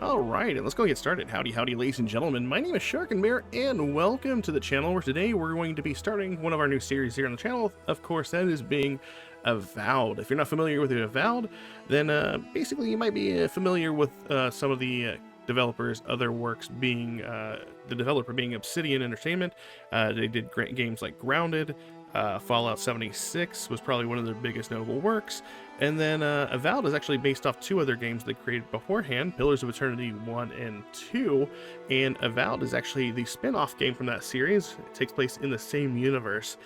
Alright, and let's go get started. Howdy, howdy, ladies and gentlemen. My name is Sharkinbear, and welcome to the channel, where today we're going to be starting one of our new series here on the channel. Of course, that is being Avowed. If you're not familiar with Avowed, then basically you might be familiar with some of the developers' other works, being the developer being Obsidian Entertainment. They did great games like Grounded. Fallout 76 was probably one of their biggest notable works. And then Avowed is actually based off two other games they created beforehand, Pillars of Eternity 1 and 2. And Avowed is actually the spin-off game from that series. It takes place in the same universe.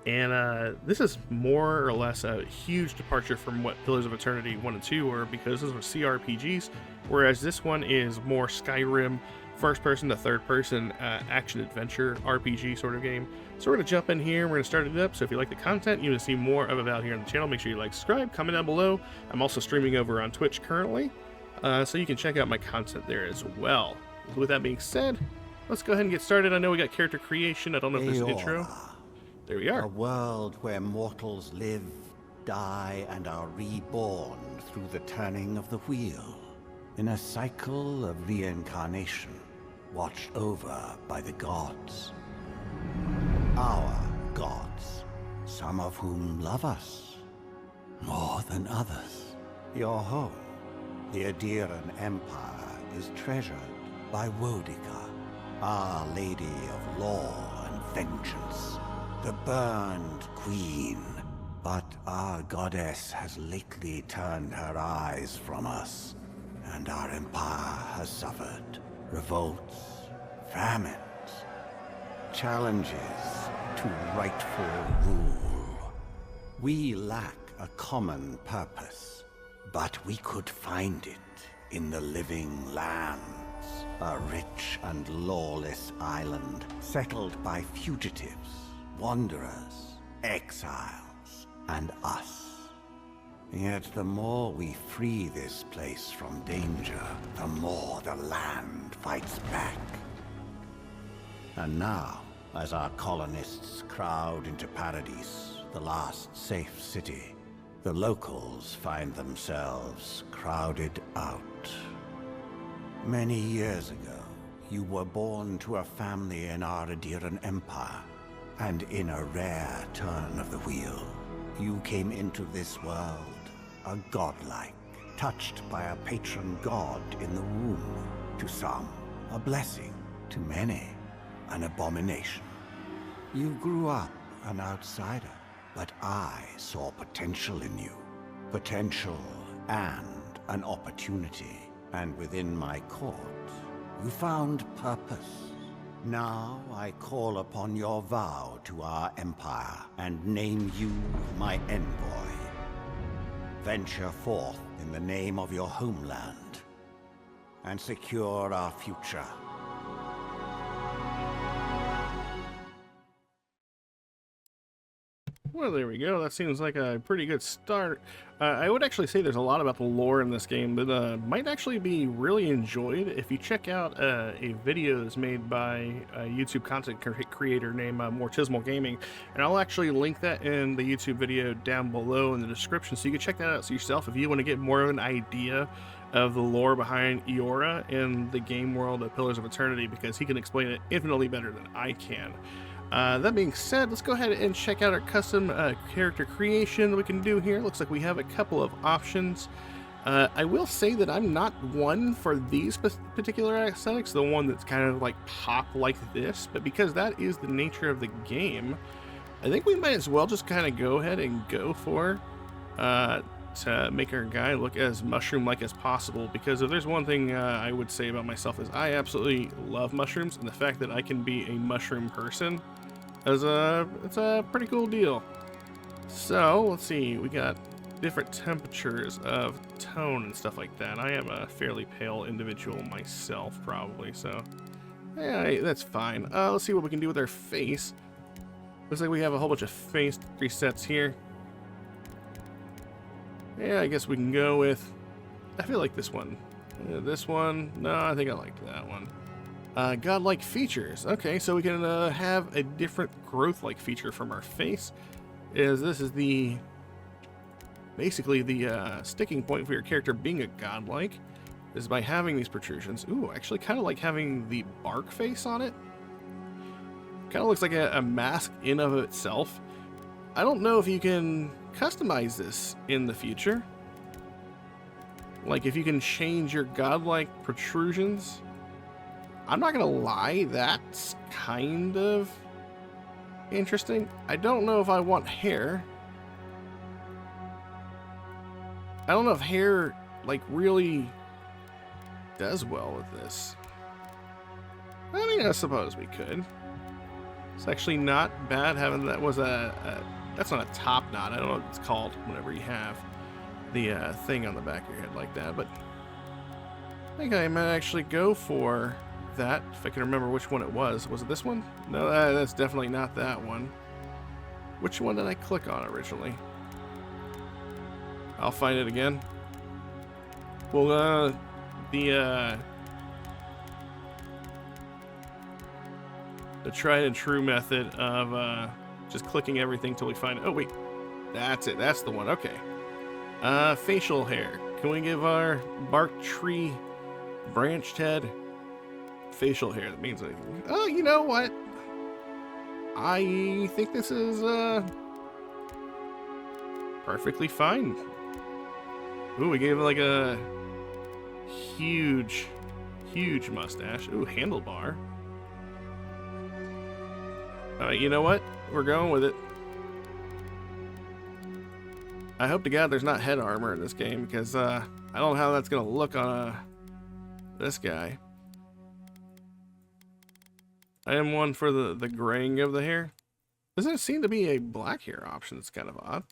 And this is more or less a huge departure from what Pillars of Eternity 1 and 2 were, because those were CRPGs, whereas this one is more Skyrim, first-person to third-person action-adventure RPG sort of game. So we're going to jump in here, we're going to start it up. So if you like the content, you want to see more of Avowed here on the channel, make sure you like, subscribe, comment down below. I'm also streaming over on Twitch currently, so you can check out my content there as well. With that being said, let's go ahead and get started. I know we got character creation. I don't know if there's an intro. There we are. A world where mortals live, die, and are reborn through the turning of the wheel, in a cycle of reincarnation, watched over by the gods. Our gods, some of whom love us more than others. Your home, the Adiran Empire, is treasured by Wodica, Our Lady of Law and Vengeance, the burned queen. But our goddess has lately turned her eyes from us, and our empire has suffered revolts, famines, challenges to rightful rule. We lack a common purpose, but we could find it in the living lands, a rich and lawless island settled by fugitives, wanderers, exiles, and us. Yet the more we free this place from danger, the more the land fights back. And now, as our colonists crowd into Paradise, the last safe city, the locals find themselves crowded out. Many years ago, you were born to a family in our Adiran Empire, and in a rare turn of the wheel, you came into this world a godlike, touched by a patron god in the womb. To some, a blessing; to many, an abomination. You grew up an outsider, but I saw potential in you. Potential and an opportunity. And within my court, you found purpose. Now I call upon your vow to our empire and name you my envoy. Venture forth in the name of your homeland and secure our future. Well, there we go. That seems like a pretty good start. I would actually say there's a lot about the lore in this game that might actually be really enjoyed if you check out a video that's made by a YouTube content creator named Mortismal Gaming, and I'll actually link that in the YouTube video down below in the description, so you can check that out yourself if you want to get more of an idea of the lore behind Eora in the game world of Pillars of Eternity, because he can explain it infinitely better than I can. That being said, let's go ahead and check out our custom character creation we can do here. Looks like we have a couple of options. I will say that I'm not one for these particular aesthetics, the one that's kind of like pop like this, but because that is the nature of the game, I think we might as well just kind of go ahead and go for to make our guy look as mushroom-like as possible, because if there's one thing I would say about myself is I absolutely love mushrooms, and the fact that I can be a mushroom person is it's a pretty cool deal. So let's see, we got different temperatures of tone and stuff like that. I am a fairly pale individual myself, probably, so yeah, that's fine. Let's see what we can do with our face. Looks like we have a whole bunch of face presets here. Yeah, I guess we can go with, I feel like this one. This one, no, I think I liked that one. Godlike features. Okay, so we can have a different growth-like feature from our face. This is basically the sticking point for your character being a godlike. is by having these protrusions. Ooh, actually kind of like having the bark face on it. Kind of looks like a mask in of itself. I don't know if you can customize this in the future. Like if you can change your godlike protrusions. I'm not gonna lie, that's kind of interesting. I don't know if I want hair. I don't know if hair like really does well with this. I mean, I suppose we could. It's actually not bad having that. Was that's not a top knot. I don't know what it's called whenever you have the thing on the back of your head like that, but I think I might actually go for that, if I can remember which one it was. Was it this one? No, that's definitely not that one. Which one did I click on originally? I'll find it again. Well, the tried and true method of just clicking everything till we find it. Oh wait, that's it. That's the one. Okay. Facial hair. Can we give our bark tree branched head facial hair that means anything? Oh, you know what? I think this is perfectly fine. Ooh, we gave it like a huge mustache. Ooh, handlebar. Alright, you know what? We're going with it. I hope to God there's not head armor in this game, because I don't know how that's gonna look on this guy. I am one for the graying of the hair. Doesn't seem to be a black hair option. It's kind of odd.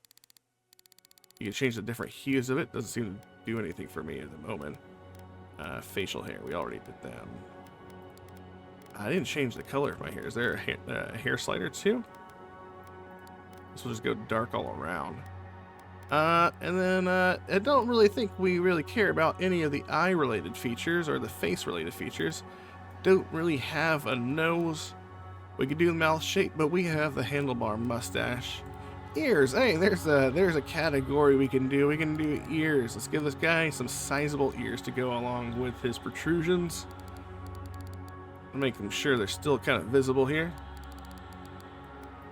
You can change the different hues of it. Doesn't seem to do anything for me at the moment. Facial hair. We already did that. I didn't change the color of my hair. Is there a hair slider too? This will just go dark all around. And then I don't really think we really care about any of the eye-related features or the face-related features. Don't really have a nose. We could do the mouth shape, but we have the handlebar mustache. Ears. Hey, there's a category we can do. We can do ears. Let's give this guy some sizable ears to go along with his protrusions. Make them sure they're still kind of visible here.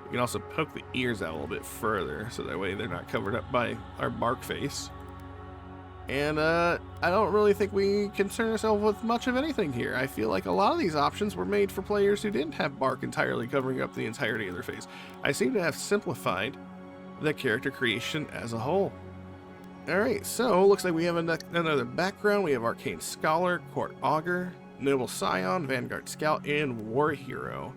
We can also poke the ears out a little bit further, so that way they're not covered up by our bark face. And I don't really think we concern ourselves with much of anything here. I feel like a lot of these options were made for players who didn't have bark entirely covering up the entirety of their face. I seem to have simplified the character creation as a whole. Alright, so looks like we have another background. We have Arcane Scholar, Court Augur, Noble Scion, Vanguard Scout, and War Hero.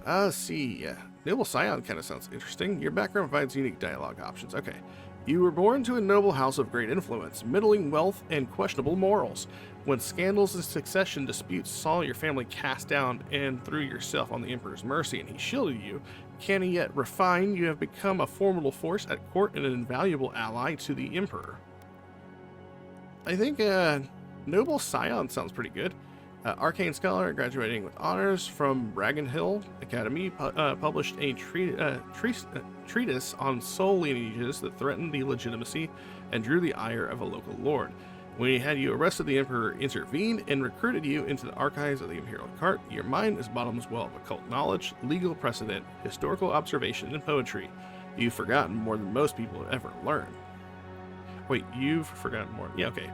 Let's see. Noble Scion kind of sounds interesting. Your background provides unique dialogue options. Okay. You were born to a noble house of great influence, middling wealth, and questionable morals. When scandals and succession disputes saw your family cast down and threw yourself on the Emperor's mercy and he shielded you, canny yet refined, you have become a formidable force at court and an invaluable ally to the Emperor. I think Noble Scion sounds pretty good. Arcane Scholar, graduating with honors from Bragan Hill Academy, published a treatise on soul lineages that threatened the legitimacy and drew the ire of a local lord. When he had you arrested, the Emperor intervened and recruited you into the archives of the Imperial Cart. Your mind is bottomless well of occult knowledge, legal precedent, historical observation, and poetry. You've forgotten more than most people have ever learned. Wait, you've forgotten more? Yeah, okay.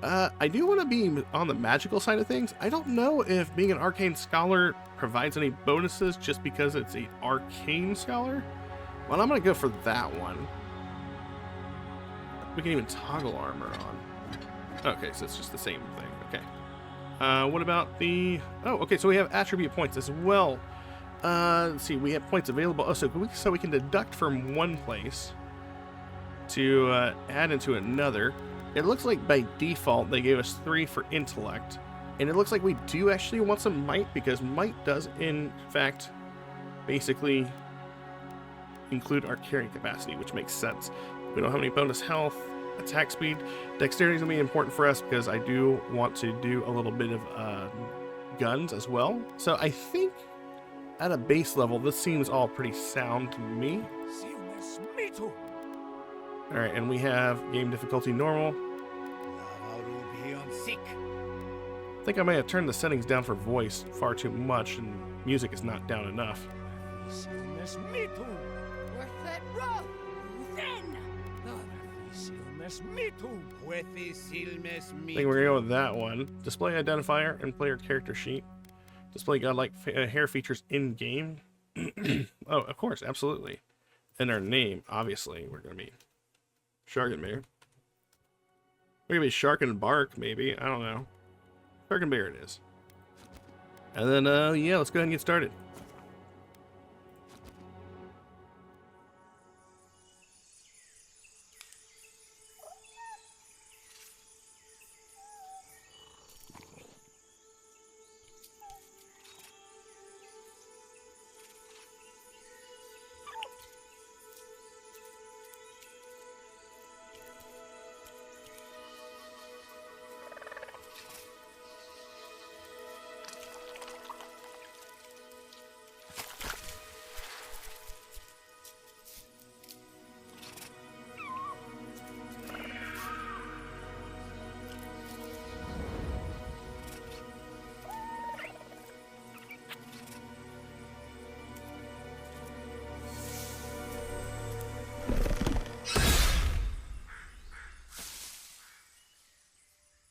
I do want to be on the magical side of things. I don't know if being an Arcane Scholar provides any bonuses just because it's an Arcane Scholar. Well, I'm going to go for that one. We can even toggle armor on. Okay, so it's just the same thing. Okay. What about the... Oh, okay, so we have attribute points as well. Let's see, we have points available. Oh, so we can deduct from one place to add into another. It looks like by default they gave us 3 for intellect, and it looks like we do actually want some might, because might does in fact basically include our carrying capacity, which makes sense. We don't have any bonus health, attack speed. Dexterity is going to be important for us because I do want to do a little bit of guns as well. So I think at a base level this seems all pretty sound to me. Alright, and we have game difficulty normal. think I may have turned the settings down for voice far too much, and music is not down enough. I think we're gonna go with that one. Display identifier and player character sheet. Display godlike hair features in game. Oh, of course, absolutely. And our name, obviously, we're gonna be Sharkinbear. We're gonna be Shark and Bark, maybe. I don't know. Sharkinbear it is. And then, yeah, let's go ahead and get started.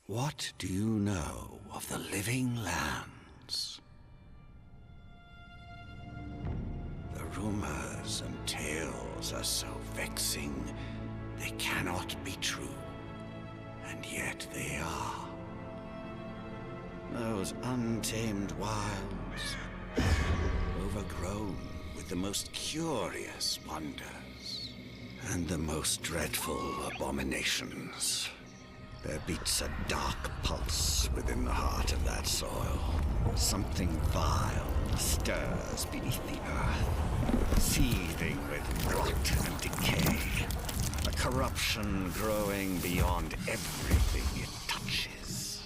What do you know of the living lands? The rumors and tales are so vexing, they cannot be true. And yet they are. Those untamed wilds, overgrown with the most curious wonders, and the most dreadful abominations. There beats a dark pulse within the heart of that soil. Something vile stirs beneath the earth, seething with rot and decay. A corruption growing beyond everything it touches.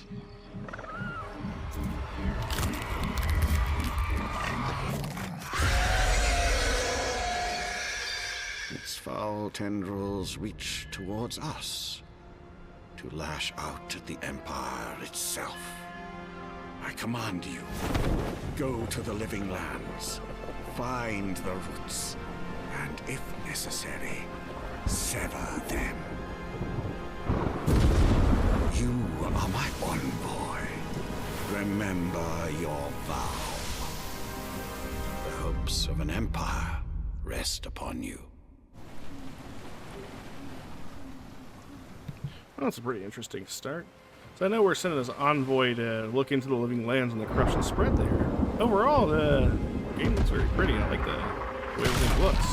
Its foul tendrils reach towards us, to lash out at the Empire itself. I command you, go to the living lands, find the roots, and if necessary, sever them. You are my envoy. Remember your vow. The hopes of an empire rest upon you. Well, that's a pretty interesting start. So I know we're sending as envoy to look into the living lands and the corruption spread there. Overall, the game looks very pretty. I like the way everything looks.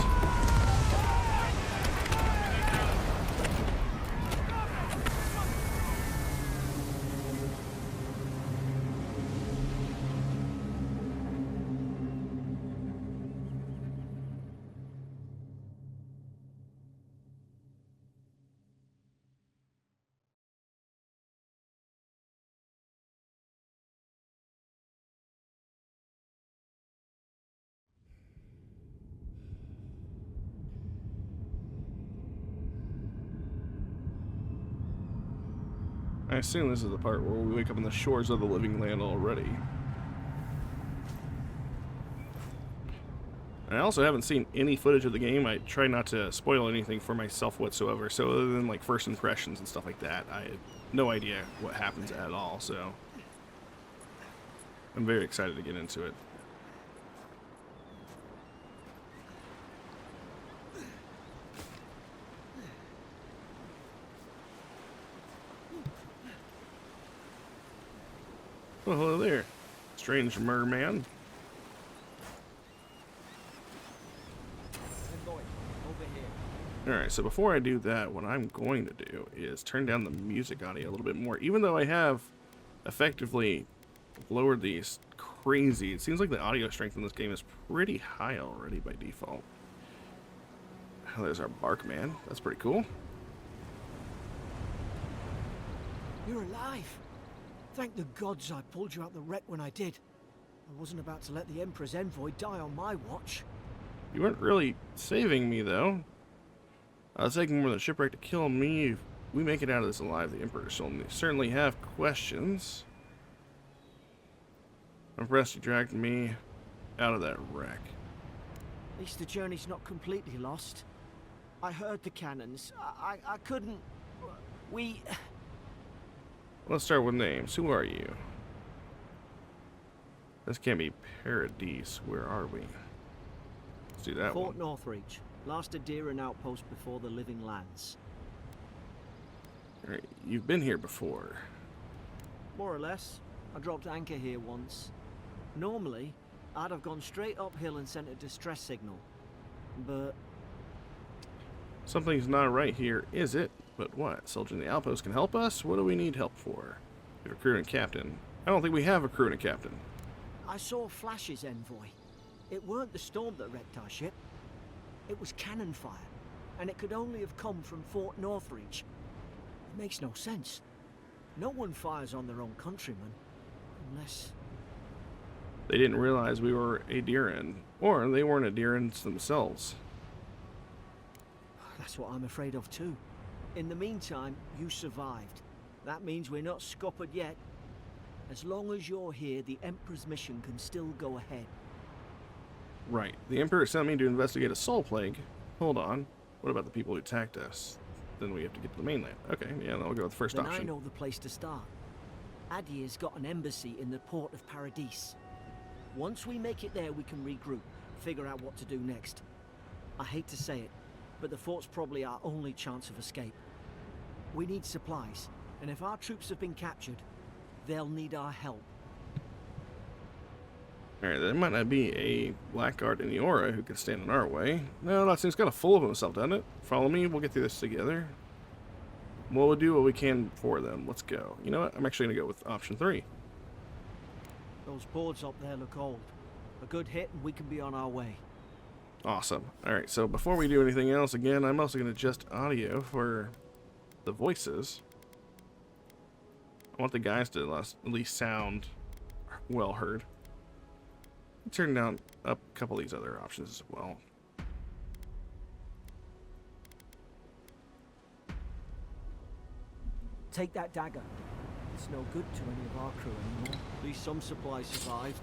I assume this is the part where we wake up on the shores of the living land already. I also haven't seen any footage of the game. I try not to spoil anything for myself whatsoever. So other than like first impressions and stuff like that, I have no idea what happens at all. So I'm very excited to get into it. Well, hello there, strange merman. Alright, so before I do that, what I'm going to do is turn down the music audio a little bit more. Even though I have effectively lowered these crazy, it seems like the audio strength in this game is pretty high already by default. Oh, there's our Barkman. That's pretty cool. You're alive. Thank the gods I pulled you out the wreck when I did. I wasn't about to let the Emperor's envoy die on my watch. You weren't really saving me, though. I was taking more than shipwreck to kill me. If we make it out of this alive, the Emperor will certainly have questions. I'm impressed you dragged me out of that wreck. At least the journey's not completely lost. I heard the cannons. I couldn't... We... Let's start with names. Who are you? This can't be Paradise. Where are we? Let's do that Fort one. Northreach. Last Adira outpost before the Living Lands. Alright, you've been here before. More or less. I dropped anchor here once. Normally, I'd have gone straight uphill and sent a distress signal. But... Something's not right here, is it? But what? Soldier in the outpost can help us? What do we need help for? We have a crew and a captain. I don't think we have a crew and a captain. I saw flashes, Envoy. It weren't the storm that wrecked our ship. It was cannon fire. And it could only have come from Fort Northreach. It makes no sense. No one fires on their own countrymen. Unless... They didn't realize we were Adiran. Or they weren't Adirans themselves. That's what I'm afraid of too. In the meantime, you survived. That means we're not scuppered yet. As long as you're here, the Emperor's mission can still go ahead. Right. The Emperor sent me to investigate a soul plague. Hold on. What about the people who attacked us? Then we have to get to the mainland. Okay, yeah, then I'll go with the first Then option. I know the place to start. Adir's got an embassy in the port of Paradise. Once we make it there, we can regroup, figure out what to do next. I hate to say it, but the fort's probably our only chance of escape. We need supplies, and if our troops have been captured, they'll need our help. Alright, there might not be a blackguard in Eora who can stand in our way. No, that seems kind of full of himself, doesn't it? Follow me, we'll get through this together. We'll do what we can for them. Let's go. You know what? I'm actually going to go with option 3. Those boards up there look old. A good hit and we can be on our way. Awesome. Alright, so before we do anything else, again, I'm also going to adjust audio for the voices. I want the guys to at least sound well heard. Turn down up a couple of these other options as well. Take that dagger. It's no good to any of our crew anymore. At least some supplies survived.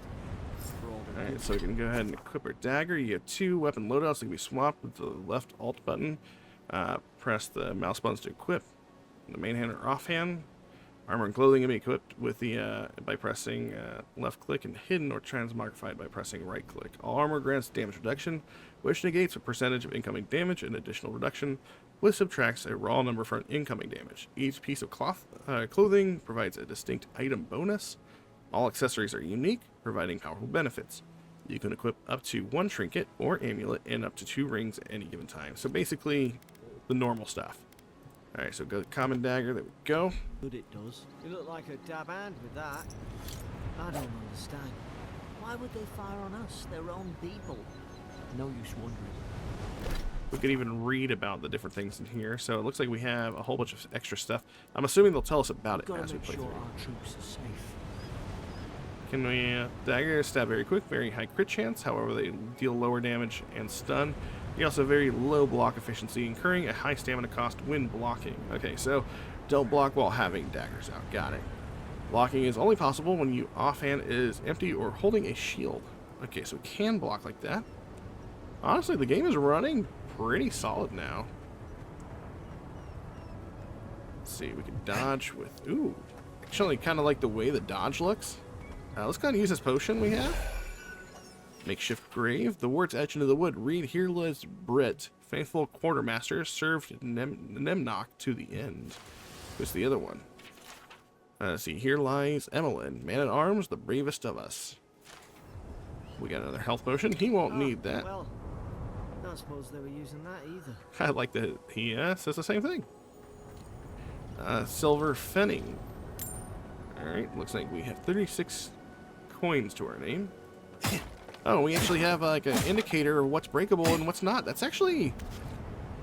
For all the Alright, so we can go ahead and equip our dagger. You have 2 weapon loadouts that can be swapped with the left alt button. Press the mouse buttons to equip. The main hand or offhand. Armor and clothing can be equipped with the by pressing left click, and hidden or transmogrified by pressing right click. All armor grants damage reduction, which negates a percentage of incoming damage. An additional reduction, which subtracts a raw number from incoming damage. Each piece of clothing provides a distinct item bonus. All accessories are unique, providing powerful benefits. You can equip up to 1 trinket or amulet and up to 2 rings at any given time. So basically, the normal stuff. Alright, so go to common dagger. There we go. good it does. You look like a dab hand with that. I don't understand. Why would they fire on us, their own people? No use wondering. We can even read about the different things in here. So it looks like we have a whole bunch of extra stuff. I'm assuming they'll tell us about it Gotta as we make play sure through. our troops are safe. Can we dagger stab very quick, very high crit chance. However, they deal lower damage and stun. They also have very low block efficiency, incurring a high stamina cost when blocking. Okay, so don't block while having daggers out. Got it. Blocking is only possible when your offhand is empty or holding a shield. Okay, so we can block like that. Honestly, the game is running pretty solid now. Let's see, we can dodge with... Ooh, actually kind of like the way the dodge looks. Let's go ahead and use this potion we have. Makeshift grave. The words etched into the wood read, "Here lives Brit, faithful quartermaster, served Nemnock to the end." Who's the other one? Let's see. Here lies Emmeline, man at arms, the bravest of us. We got another health potion. He won't need that. Well, I don't suppose they were using that either. I like that he says the same thing. Silver Fenning. Alright, looks like we have 36 coins to our name. Oh, we actually have like an indicator of what's breakable and what's not. That's actually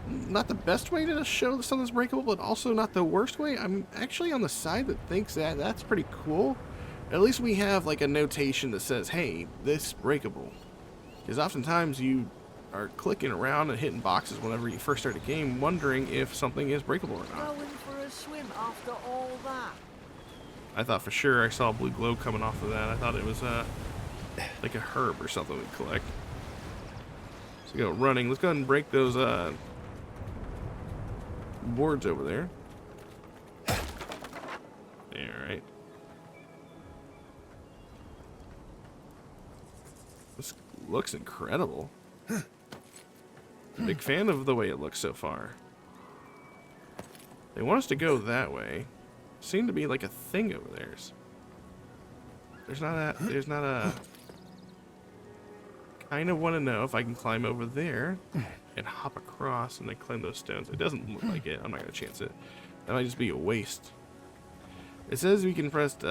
not the best way to show something's breakable, but also not the worst way. I'm actually on the side that thinks that that's pretty cool. At least we have like a notation that says, hey, this is breakable. Because oftentimes you are clicking around and hitting boxes whenever you first start a game, wondering if something is breakable or not. Going for a swim after all that? I thought for sure I saw a blue glow coming off of that. I thought it was like a herb or something we collect. So we go running. Let's go ahead and break those boards over there. Alright. This looks incredible. Big fan of the way it looks so far. They want us to go that way. Seem to be like a thing over there. There's not a kind of want to know if I can climb over there and hop across and then climb those stones. It doesn't look like it. I'm not gonna chance it. That might just be a waste. It says we can press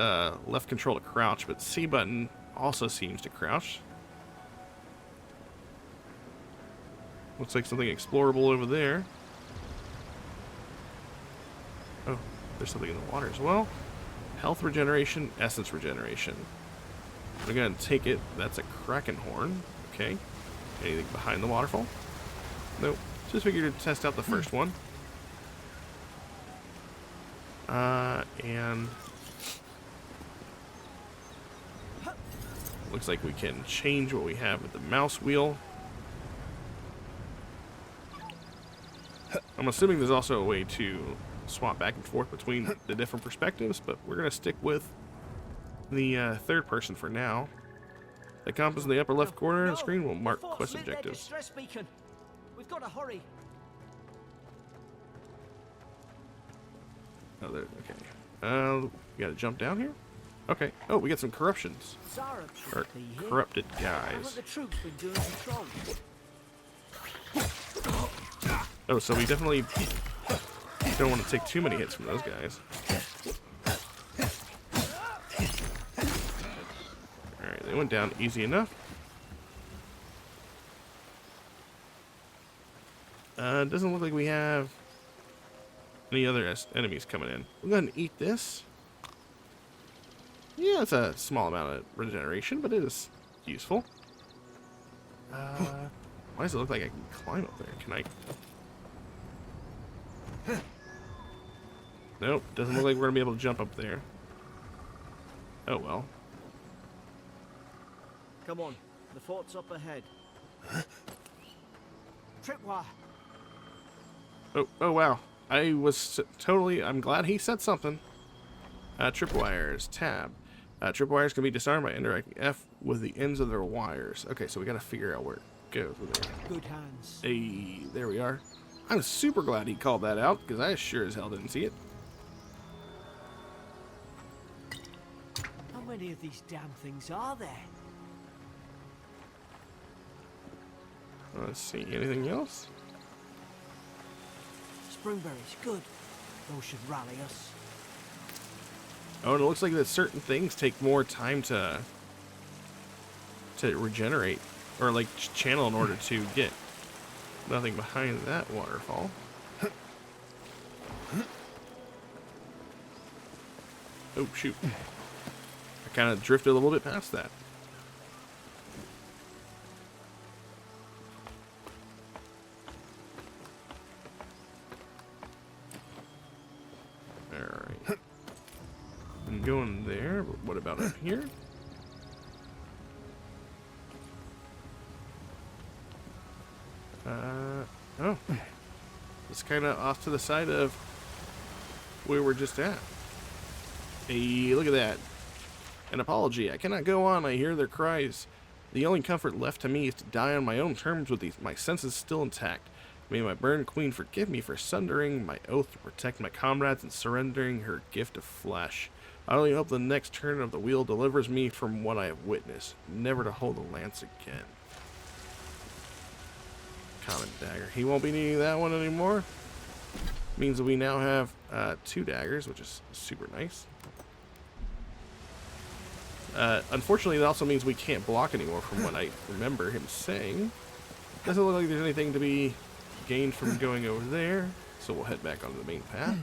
left control to crouch, but C button also seems to crouch. Looks like something explorable over there. Oh, there's something in the water as well. Health regeneration, essence regeneration. We're gonna take it. That's a kraken horn. Okay. Anything behind the waterfall? Nope. Just figured to test out the first one. And looks like we can change what we have with the mouse wheel. I'm assuming there's also a way to swap back and forth between the different perspectives, but we're going to stick with the third person for now. The compass in the upper left corner of the screen will mark quest objectives. Distress beacon. We've got to hurry. Oh, there. Okay. We got to jump down here. Okay. Oh, we got some corruptions. Or corrupted guys. The troops been doing patrol. Oh, so we definitely don't want to take too many hits from those guys. Alright, they went down easy enough. Doesn't look like we have any other enemies coming in. We'll go ahead and eat this. Yeah, it's a small amount of regeneration, but it is useful. Why does it look like I can climb up there? Can I? Nope, doesn't look like we're gonna be able to jump up there. Oh well. Come on, the fort's up ahead. Tripwire. Oh wow. I'm glad he said something. Tripwires, tab. Tripwires can be disarmed by indirecting F with the ends of their wires. Okay, so we gotta figure out where it goes with it. Good hands. Hey, there we are. I'm super glad he called that out, because I sure as hell didn't see it. How many of these damn things are there? Let's see, anything else? Springberries, good. Those should rally us. Oh, and it looks like that certain things take more time to regenerate, or like channel in order to get. Nothing behind that waterfall. Oh, shoot. I kind of drifted a little bit past that. Alright. I'm going there, but what about up here? Oh. It's kind of off to the side of where we're just at. Hey, look at that. An apology. I cannot go on. I hear their cries. The only comfort left to me is to die on my own terms with my senses still intact. May my burned queen forgive me for sundering my oath to protect my comrades and surrendering her gift of flesh. I only hope the next turn of the wheel delivers me from what I have witnessed, never to hold a lance again. Common dagger. He won't be needing that one anymore. Means that we now have 2 daggers, which is super nice. Unfortunately, that also means we can't block anymore from what I remember him saying. Doesn't look like there's anything to be gained from going over there, so we'll head back onto the main path.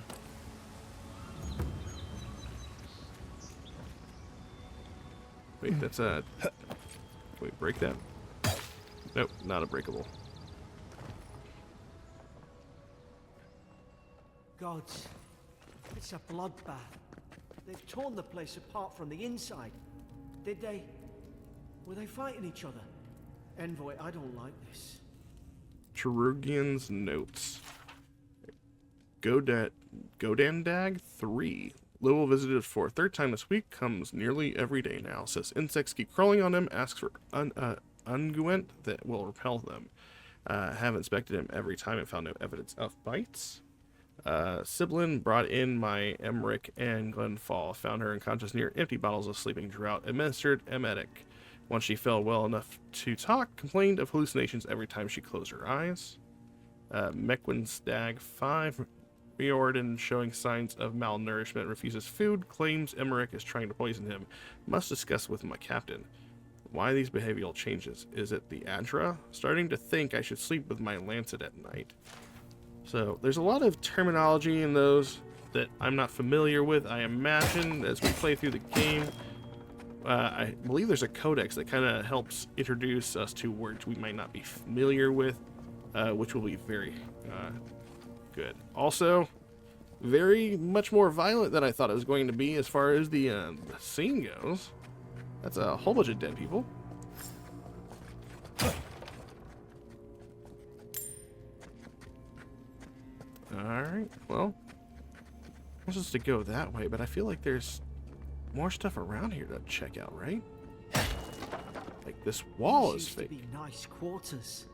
Wait, that's a... Can we break that? Nope, not a breakable. Gods, it's a bloodbath. They've torn the place apart from the inside. Did they... Were they fighting each other? Envoy, I don't like this. Cherugian's notes. Godandag 3. Lowell visited for a third time this week. Comes nearly every day now. Says insects keep crawling on him. Asks for unguent that will repel them. Have inspected him every time and found no evidence of bites. Siblin brought in my Emmerich and Glenfall. Found her unconscious near empty bottles of sleeping draught. Administered emetic. Once she felt well enough to talk, complained of hallucinations every time she closed her eyes. Mequin Stag 5. Riordan showing signs of malnourishment. Refuses food. Claims Emmerich is trying to poison him. Must discuss with my captain. Why these behavioral changes? Is it the Adra? Starting to think I should sleep with my lancet at night. So there's a lot of terminology in those that I'm not familiar with. I imagine as we play through the game, I believe there's a codex that kind of helps introduce us to words we might not be familiar with, which will be very good. Also, very much more violent than I thought it was going to be as far as the scene goes. That's a whole bunch of dead people. Alright, well, I was supposed to go that way, but I feel like there's more stuff around here to check out, right? Like this wall is fake. Be nice quarters.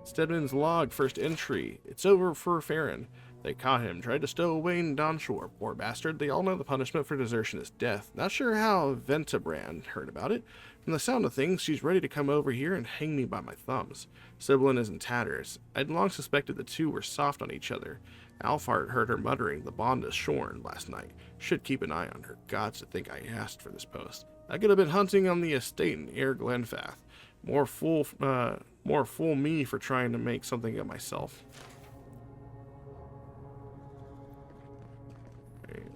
Stedman's log, first entry. It's over for Farron. They caught him, tried to stow away in Donshore. Poor bastard. They all know the punishment for desertion is death. Not sure how Ventabrand heard about it. From the sound of things, she's ready to come over here and hang me by my thumbs. Sibyllin is in tatters. I'd long suspected the two were soft on each other. Alfart heard her muttering, the bond is shorn, last night. Should keep an eye on her. Gods to think I asked for this post. I could have been hunting on the estate in Air Glenfath. More fool me for trying to make something of myself.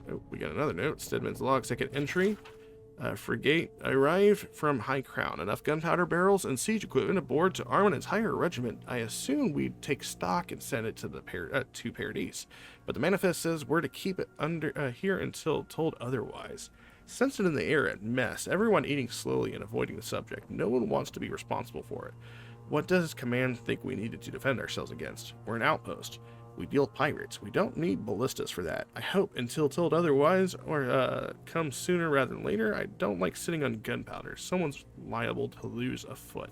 Oh, we got another note. Stedman's log, second entry. Frigate arrived from High Crown. Enough gunpowder barrels and siege equipment aboard to arm an entire regiment. I assumed we'd take stock and send it to the to Paradise, but the manifest says we're to keep it under here until told otherwise. Sensed it in the air at mess. Everyone eating slowly and avoiding the subject. No one wants to be responsible for it. What does command think we needed to defend ourselves against? We're an outpost. We deal with pirates. We don't need ballistas for that. I hope until told otherwise, or come sooner rather than later. I don't like sitting on gunpowder. Someone's liable to lose a foot.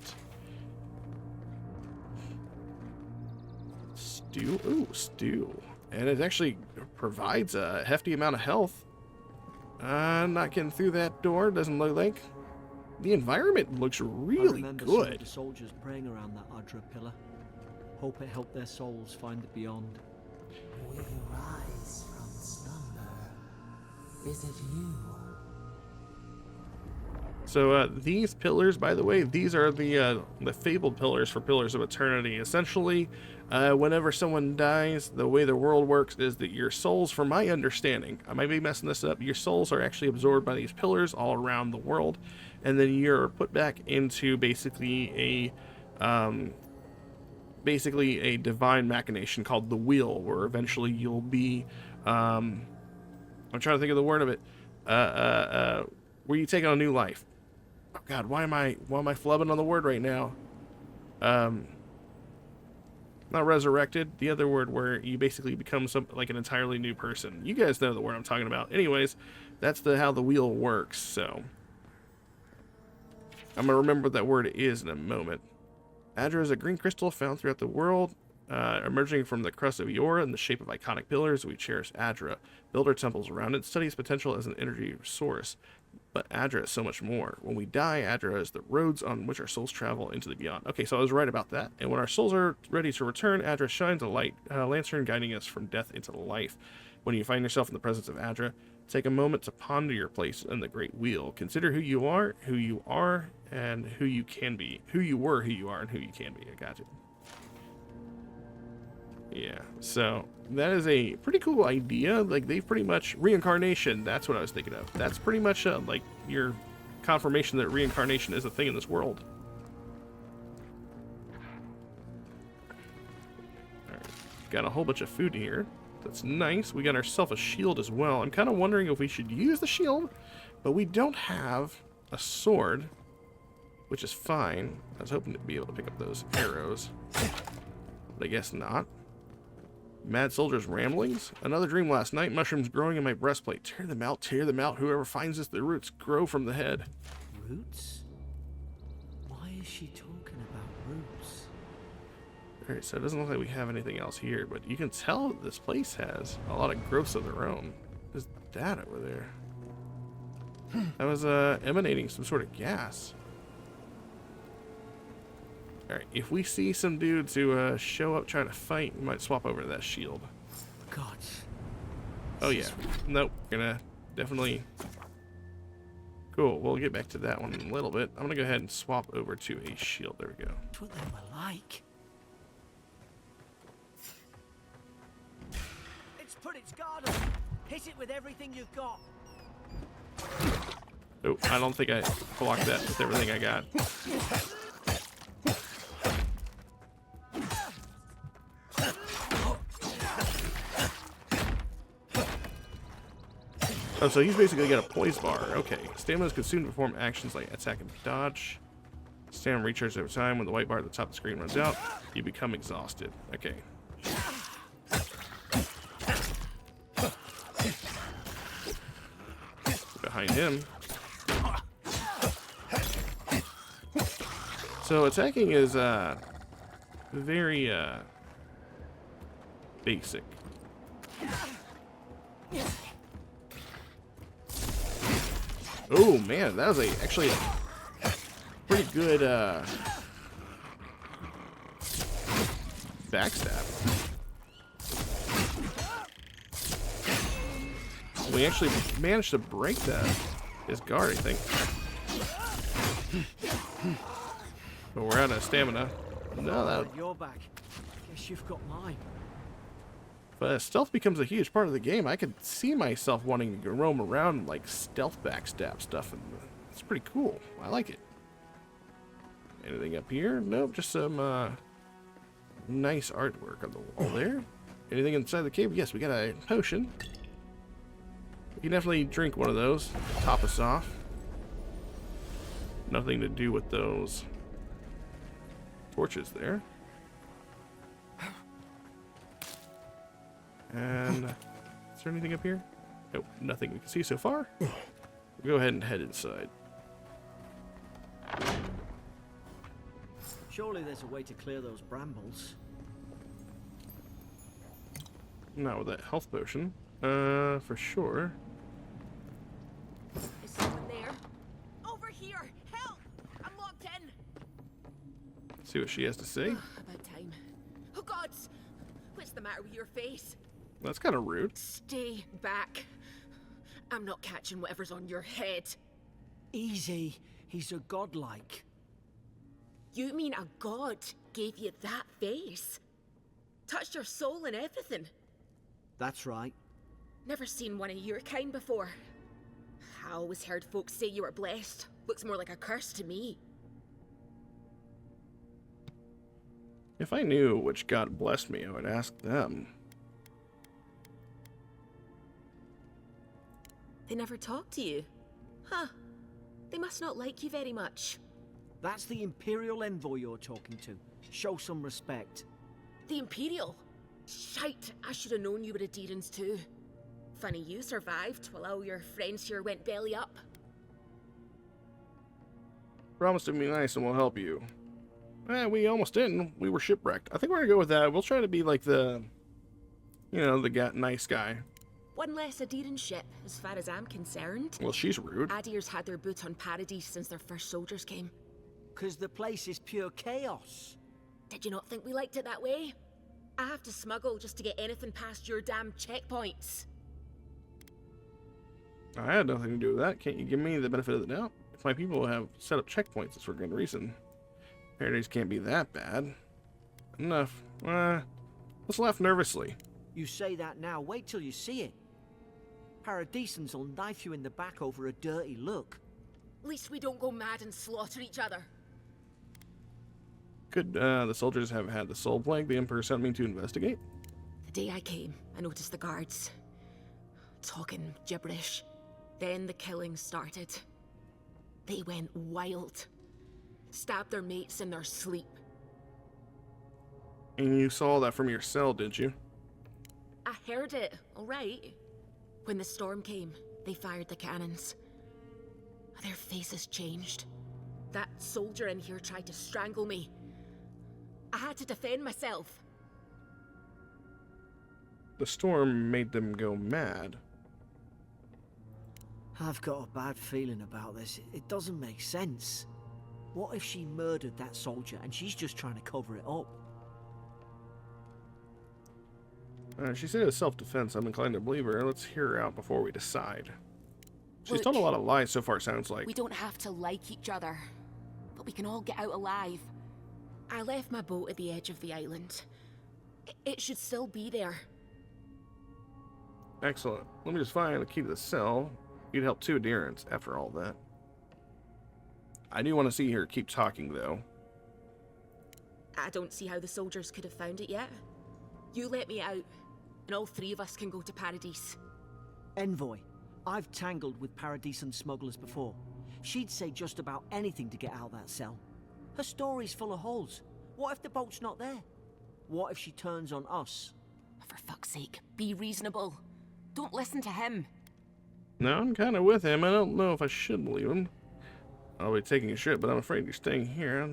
Stew? Ooh, stew. And it actually provides a hefty amount of health. Not getting through that door, doesn't look like. The environment looks really I remember good. some of the soldiers praying around that Adra pillar. Hope it helped their souls find the beyond. We rise from slumber. Is it you? So these pillars, by the way, these are the fabled pillars for Pillars of Eternity. Essentially, whenever someone dies, the way the world works is that your souls, from my understanding, I might be messing this up, your souls are actually absorbed by these pillars all around the world, and then you're put back into basically a divine machination called the wheel, where eventually you'll be I'm trying to think of the word of it, where you take on a new life. Oh god, why am I flubbing on the word right now? Not resurrected, the other word where you basically become like an entirely new person. You guys know the word I'm talking about. Anyways, that's how the wheel works. So I'm gonna remember what that word is in a moment. Adra is a green crystal found throughout the world, emerging from the crust of Eora in the shape of iconic pillars. We cherish Adra, build our temples around it, study its potential as an energy source. But Adra is so much more. When we die, Adra is the roads on which our souls travel into the beyond. Okay, so I was right about that. And when our souls are ready to return, Adra shines a light lantern guiding us from death into life. When you find yourself in the presence of Adra, take a moment to ponder your place in the great wheel. Consider who you are, and who you can be. Who you were, who you are, and who you can be. I got you. Yeah, so that is a pretty cool idea. Like, they've pretty much... Reincarnation, that's what I was thinking of. That's pretty much, like, your confirmation that reincarnation is a thing in this world. Alright, got a whole bunch of food here. That's nice. We got ourselves a shield as well. I'm kind of wondering if we should use the shield, but we don't have a sword, which is fine. I was hoping to be able to pick up those arrows, but I guess not. Mad Soldier's ramblings. Another dream last night. Mushrooms growing in my breastplate. Tear them out, tear them out. Whoever finds this, the roots grow from the head. Roots? Why is she talking about roots? Alright, so it doesn't look like we have anything else here, but you can tell this place has a lot of growths of their own. There's that over there. That was emanating some sort of gas. Alright, if we see some dudes who show up trying to fight, we might swap over to that shield. God. Oh yeah. Nope, gonna definitely... Cool, we'll get back to that one in a little bit. I'm gonna go ahead and swap over to a shield. There we go. That's what they were like. It's put its guard up. Hit it with everything you've got. Oh, I don't think I blocked that with everything I got. Oh, so he's basically got a poise bar. Okay. Stamina is consumed to perform actions like attack and dodge. Stamina recharges over time. When the white bar at the top of the screen runs out, you become exhausted. Okay. Behind him. So attacking is very basic. Oh man, that was actually a pretty good backstab. We actually managed to break his guard, I think. But we're out of stamina. No, that. You're back. Guess you've got mine. But stealth becomes a huge part of the game. I could see myself wanting to roam around and, like, stealth backstab stuff, and it's pretty cool. I like it. Anything up here? Nope, just some nice artwork on the wall there. Anything inside the cave? Yes, we got a potion. We can definitely drink one of those. Top us off. Nothing to do with those torches there. And is there anything up here? Nope, nothing we can see so far. We'll go ahead and head inside. Surely there's a way to clear those brambles. Not with that health potion. For sure. Is someone there? Over here! Help! I'm locked in! See what she has to say. About time. Oh gods! What's the matter with your face? That's kind of rude. Stay back. I'm not catching whatever's on your head. Easy. He's a godlike. You mean a god gave you that face? Touched your soul and everything? That's right. Never seen one of your kind before. I always heard folks say you were blessed. Looks more like a curse to me. If I knew which god blessed me, I would ask them. They never talk to you. Huh. They must not like you very much. That's the Imperial envoy you're talking to. Show some respect. The Imperial? Shite, I should have known you were Adherents too. Funny you survived while all your friends here went belly up. Promise to be nice and we'll help you. We almost didn't. We were shipwrecked. I think we're gonna go with that. We'll try to be like the, nice guy. One less Adherent ship, as far as I'm concerned. Well, she's rude. Adir's had their boot on Paradise since their first soldiers came. 'Cause the place is pure chaos. Did you not think we liked it that way? I have to smuggle just to get anything past your damn checkpoints. I had nothing to do with that. Can't you give me the benefit of the doubt? If my people have set up checkpoints, it's for good reason. Paradise can't be that bad. Enough. Let's laugh nervously. You say that now, wait till you see it. Paradisans will knife you in the back over a dirty look. At least we don't go mad and slaughter each other. Could the soldiers have had the soul plague the Emperor sent me to investigate? The day I came, I noticed the guards talking gibberish. Then the killing started. They went wild. Stabbed their mates in their sleep. And you saw that from your cell, did you? I heard it, all right. When the storm came, they fired the cannons. Their faces changed. That soldier in here tried to strangle me. I had to defend myself. The storm made them go mad. I've got a bad feeling about this. It doesn't make sense. What if she murdered that soldier and she's just trying to cover it up? She said it was self-defense. I'm inclined to believe her. Let's hear her out before we decide. She's Look, told a lot of lies so far, sounds like. we don't have to like each other, but we can all get out alive. I left my boat at the edge of the island. It should still be there. Excellent. Let me just find the key to the cell. You'd help two adherents after all that. I do want to see her keep talking, though. I don't see how the soldiers could have found it yet. You let me out, and all three of us can go to Paradise. Envoy, I've tangled with Paradisan smugglers before. She'd say just about anything to get out of that cell. Her story's full of holes. What if the boat's not there? What if she turns on us? For fuck's sake, be reasonable. Don't listen to him. No, I'm kind of with him. I don't know if I should believe him. I'll be taking a shit, but I'm afraid you're staying here.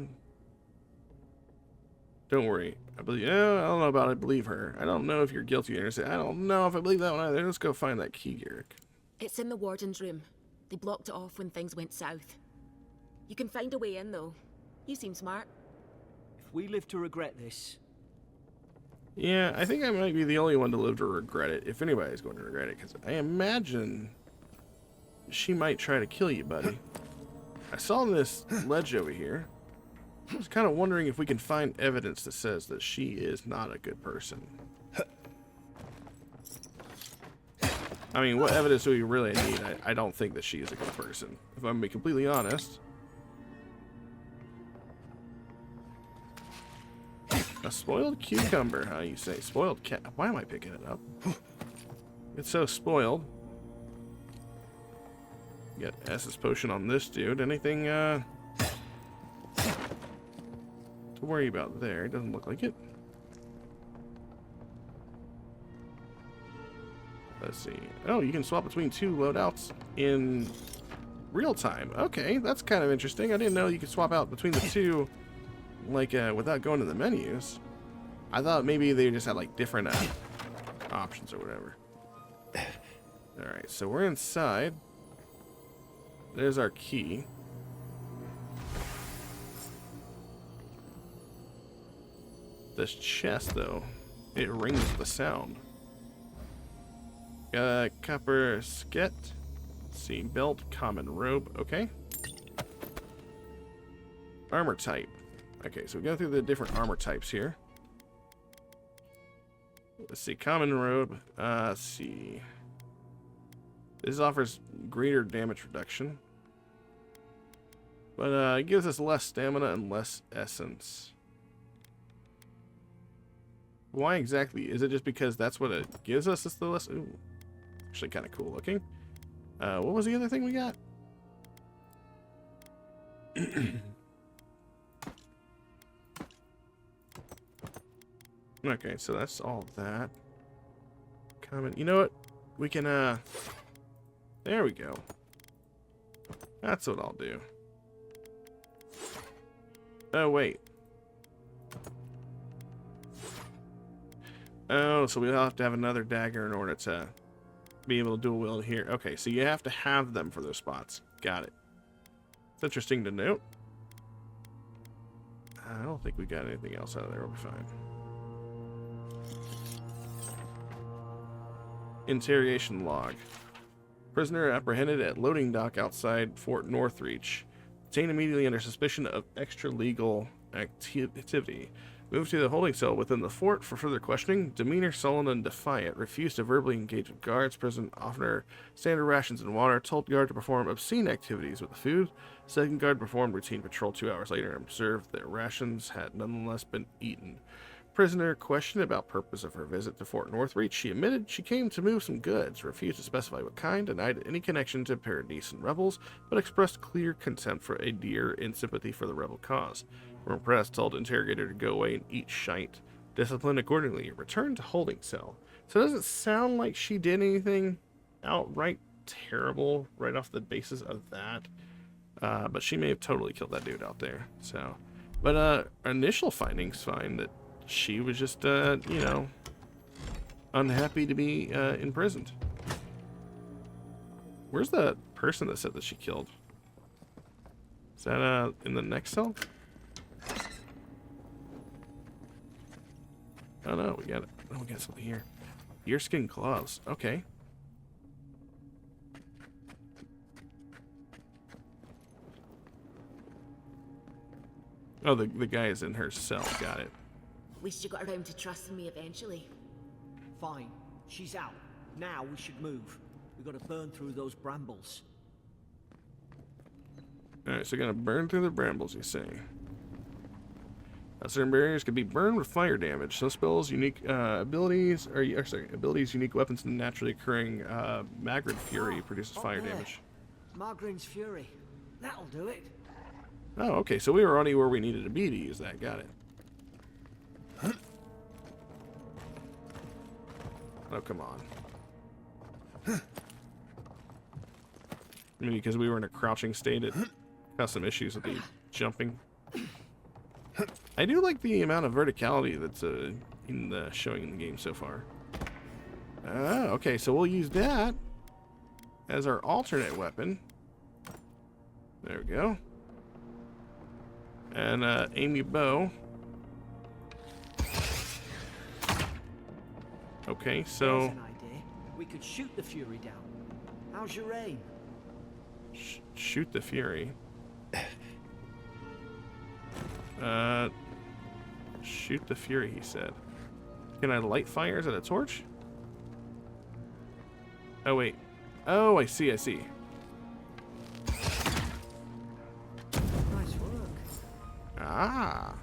Don't worry. I believe. I don't know about I believe her. I don't know if you're guilty or innocent. I don't know if I believe that one either. Let's go find that key, Garrick. It's in the warden's room. They blocked it off when things went south. You can find a way in, though. You seem smart. If we live to regret this... Yeah, I think I might be the only one to live to regret it, if anybody's going to regret it, because I imagine she might try to kill you, buddy. I saw this ledge over here. I was kind of wondering if we can find evidence that says that she is not a good person. I mean, what evidence do we really need? I don't think that she is a good person, if I'm going to be completely honest. A spoiled cucumber, how you say? Spoiled cat. Why am I picking it up? It's so spoiled. Got S's potion on this dude. Anything to worry about there? It doesn't look like it. Let's see. Oh, you can swap between two loadouts in real time. Okay, that's kind of interesting. I didn't know you could swap out between the two, like, without going to the menus. I thought maybe they just had, like, different options or whatever. Alright, so we're inside. There's our key. This chest, though, it rings the sound. Copper sket. Let's see, belt, common robe. Okay. Armor type. Okay, so we go through the different armor types here. Let's see, common robe. Let's see. This offers greater damage reduction. But it gives us less stamina and less essence. Why exactly? Is it just because that's what it gives us? It's the less... Ooh, actually kind of cool looking. What was the other thing we got? Okay, so that's all that. Common. You know what? We can, there we go. That's what I'll do. Oh, wait. Oh, so we'll have to have another dagger in order to be able to dual wield here. Okay, so you have to have them for those spots. Got it. It's interesting to note. I don't think we got anything else out of there. We'll be fine. Interrogation log. Prisoner apprehended at loading dock outside Fort Northreach. Detained immediately under suspicion of extra-legal activity. Moved to the holding cell within the fort for further questioning. Demeanor sullen and defiant. Refused to verbally engage with guards. Prison offered standard rations and water. Told guard to perform obscene activities with the food. Second guard performed routine patrol 2 hours later and observed that rations had nonetheless been eaten. prisoner questioned about purpose of her visit to Fort Northreach, she admitted she came to move some goods, refused to specify what kind, denied any connection to Paradise and rebels, but expressed clear contempt for Adir and sympathy for the rebel cause. When pressed, told interrogator to go away and eat shite. Disciplined accordingly, returned to holding cell. So it doesn't sound like she did anything outright terrible right off the basis of that. But she may have totally killed that dude out there. So, but initial findings find that she was just, you know, unhappy to be imprisoned. Where's the person that said that she killed? Is that in the next cell? Oh no, we got it. Oh, we got something here. Deerskin gloves. Okay. Oh, the guy is in her cell. Got it. At least you got around to trusting me eventually. Fine. She's out. Now we should move. We gotta burn through those brambles. Alright, so gonna burn through the brambles, you say. Certain barriers can be burned with fire damage. Some spells, unique abilities, abilities, unique weapons, and naturally occurring Magrin Fury produces fire damage. Magrin's Fury. That'll do it. Oh, okay, so we were already where we needed to be to use that. Got it. Oh, come on. Maybe because we were in a crouching state, it caused some issues with the jumping. I do like the amount of verticality that's in the showing in the game so far. Okay, so we'll use that as our alternate weapon. There we go. And aim your bow. Okay, so There's an idea. We could shoot the Fury down. How's your aim? shoot the Fury. Shoot the Fury, he said. Can I light fires at a torch? Oh, wait. Oh, I see, I see. Nice work. Ah.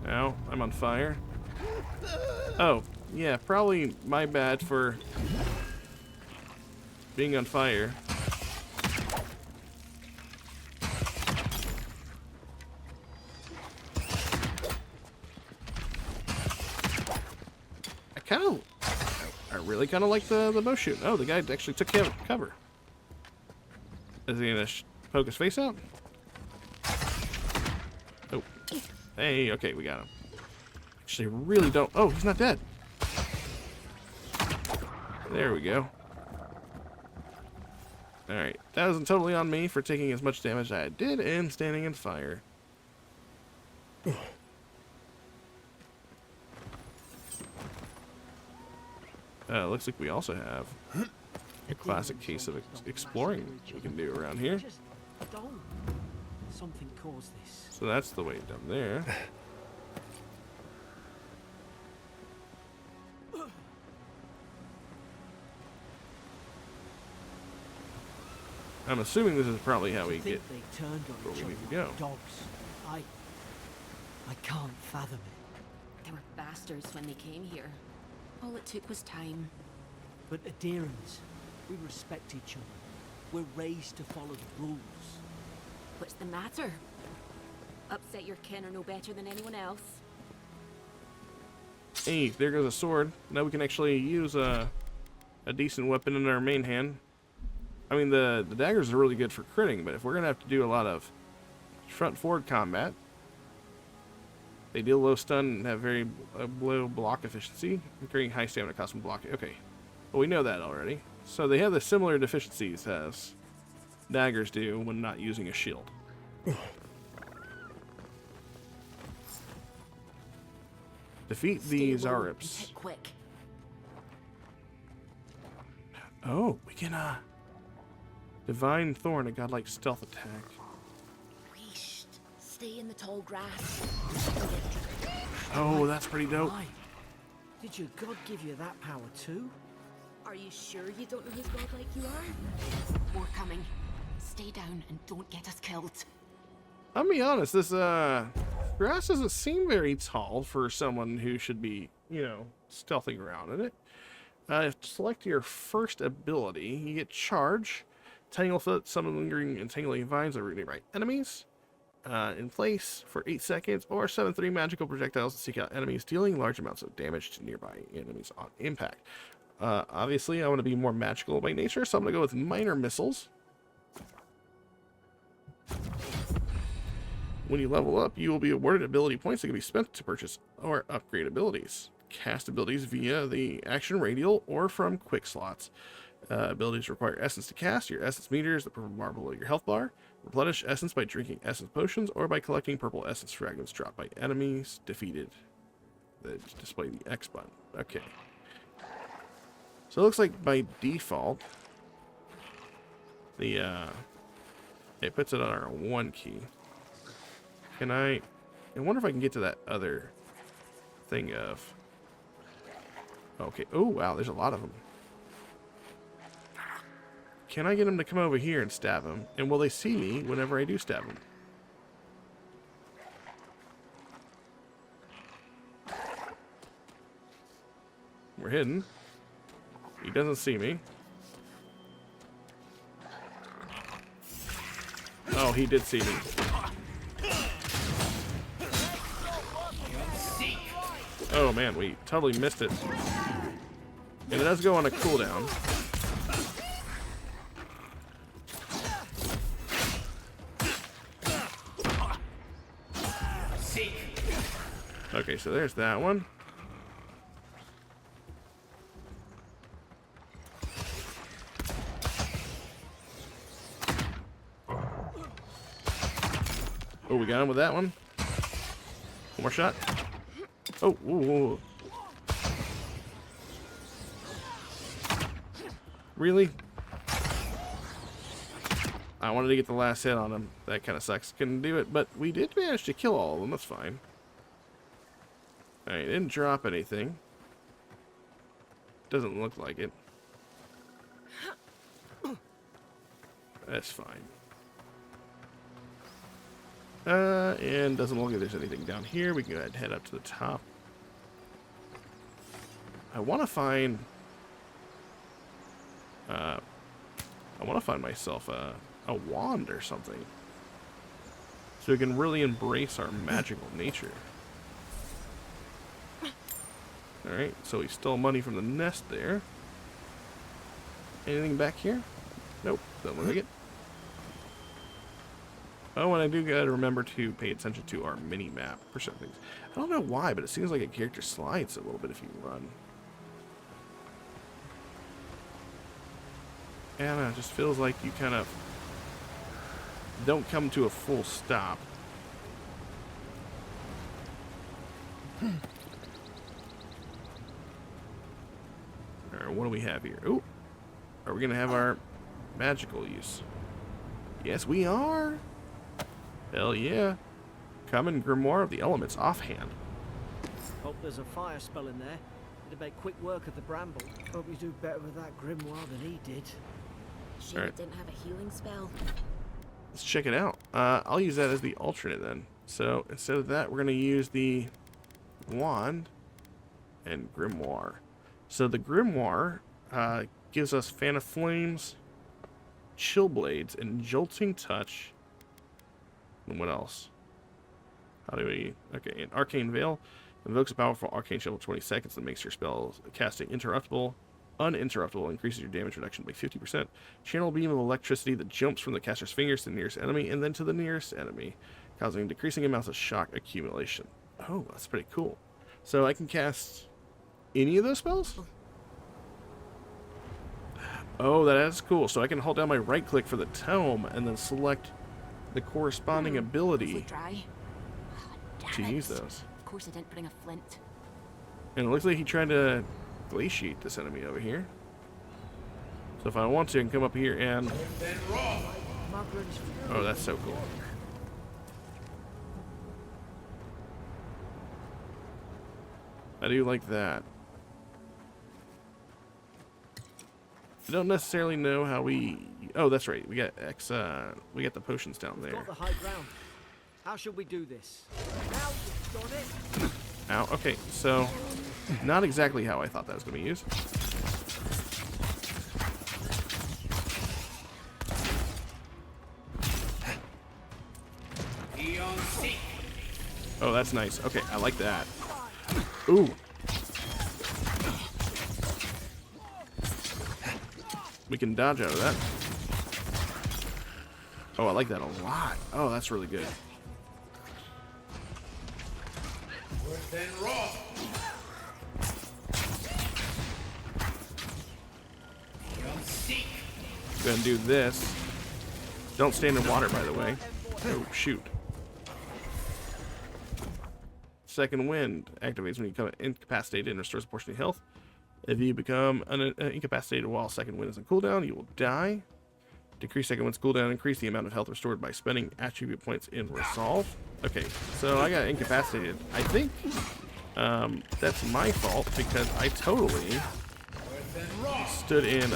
Now, I'm on fire. Oh, yeah, probably my bad for being on fire. I really kind of like the bow shoot. Oh, the guy actually took cover. Is he gonna poke his face out? Oh, hey, okay, we got him. Actually, really don't. Oh, he's not dead. There we go. All right, that wasn't totally on me for taking as much damage as I did and standing in fire. Looks like we also have a classic case of exploring we can do around here. Just don't. Something caused this. So that's the way down there. I'm assuming this is probably how we get They turned on where each we other need to go. like dogs. I can't fathom it. They were bastards when they came here. All it took was time. But adherents, we respect each other. We're raised to follow the rules. What's the matter? Upset your kin are no better than anyone else. Hey, there goes a sword. Now we can actually use a decent weapon in our main hand. I mean, the daggers are really good for critting, but if we're gonna have to do a lot of front-forward combat, they deal low stun and have very low block efficiency, incurring high stamina cost when blocking. Okay, well, we know that already. So they have the similar deficiencies as daggers do when not using a shield. Defeat the Stay low and Zarips. hit quick. Oh, we can Divine Thorn, a godlike stealth attack. Wheesht. Stay in the tall grass. Oh, that's pretty dope. Why? Did your god give you that power too? Are you sure you don't know who's godlike you are? More coming. Stay down and don't get us killed. I'll be honest, this grass doesn't seem very tall for someone who should be, you know, stealthing around in it. Select your first ability. You get charge, Tanglefoot, summon lingering and tangling vines over nearby enemies. In place for 8 seconds, or 7/3 magical projectiles to seek out enemies, dealing large amounts of damage to nearby enemies on impact. Obviously, I want to be more magical by nature, so I'm going to go with minor missiles. When you level up, you will be awarded ability points that can be spent to purchase or upgrade abilities. Cast abilities via the action radial or from quick slots. Abilities require essence to cast. Your essence meter is the purple bar below your health bar. Replenish essence by drinking essence potions or by collecting purple essence fragments dropped by enemies defeated. Display the X button. Okay. So it looks like by default, it puts it on our 1 key. I wonder if I can get to that other thing of... Okay. Oh, wow. There's a lot of them. Can I get them to come over here and stab him? And will they see me whenever I do stab him? We're hidden. He doesn't see me. Oh, he did see me. Oh man, we totally missed it. And it does go on a cooldown. Okay, so there's that one. Oh, we got him with that one. One more shot. Oh, ooh. Really? I wanted to get the last hit on him. That kind of sucks. Couldn't do it, but we did manage to kill all of them. That's fine. Alright, didn't drop anything. Doesn't look like it. That's fine. And doesn't look like there's anything down here. We can go ahead and head up to the top. I want to find... myself a wand or something. So we can really embrace our magical nature. Alright, so we stole money from the nest there. Anything back here? Nope, doesn't look like it. Oh, and I do gotta remember to pay attention to our mini-map for some things. I don't know why, but it seems like a character slides a little bit if you run. And it just feels like you kind of don't come to a full stop. Alright, what do we have here? Ooh, are we gonna have our magical use? Yes, we are. Hell yeah. Common Grimoire of the Elements offhand. Hope there's a fire spell in there. It'd make quick work of the bramble. Hope you do better with that grimoire than he did. Shame it didn't have a healing spell. Let's check it out. I'll use that as the alternate then. So instead of that, we're going to use the wand and grimoire. So the grimoire gives us Fan of Flames, Chill Blades, and Jolting Touch. And what else? How do we... Okay, an Arcane Veil invokes a powerful arcane shield for 20 seconds that makes your spell casting uninterruptible, increases your damage reduction by 50%. Channel beam of electricity that jumps from the caster's fingers to the nearest enemy and then to the nearest enemy, causing decreasing amounts of shock accumulation. Oh, that's pretty cool. So I can cast any of those spells? Oh, that is cool. So I can hold down my right click for the tome and then select the corresponding ability to use those. Of course I didn't bring a flint. And it looks like he tried to glaciate this enemy over here. So if I want to, I can come up here and... Oh, that's so cool. I do like that. I don't necessarily know how we... Oh, that's right. We got we got the potions down there. Got the high ground. How should we do this? Now you've done it. Ow. Okay, so not exactly how I thought that was going to be used. Oh, that's nice. Okay, I like that. Ooh. We can dodge out of that. Oh, I like that a lot. Oh, that's really good. Gonna do this. Don't stand in water, by the way. Oh, shoot. Second wind activates when you become incapacitated and restores a portion of your health. If you become incapacitated while second wind is on cooldown, you will die. Decrease second wind's cooldown, increase the amount of health restored by spending attribute points in resolve. Okay, so I got incapacitated. I think that's my fault because I totally stood in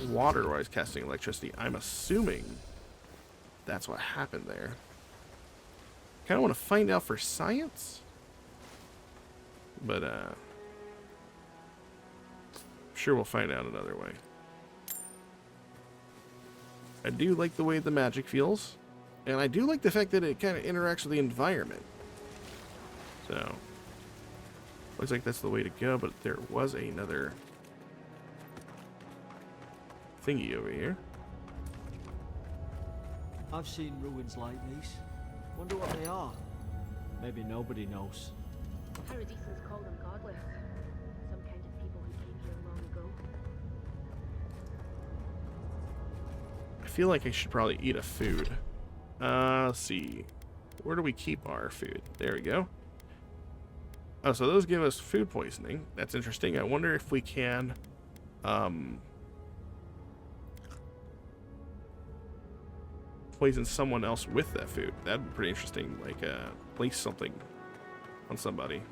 water while I was casting electricity. I'm assuming that's what happened there. Kind of want to find out for science, but sure we'll find out another way. I do like the way the magic feels, and I do like the fact that it kind of interacts with the environment. So looks like that's the way to go, but there was another thingy over here. I've seen ruins like these. Wonder what they are. Maybe nobody knows. Paradisans call them godless. Some kind of people who came here long ago. I feel like I should probably eat a food. Let's see. Where do we keep our food? There we go. Oh, so those give us food poisoning. That's interesting. I wonder if we can poison someone else with that food. That'd be pretty interesting. Like, place something on somebody.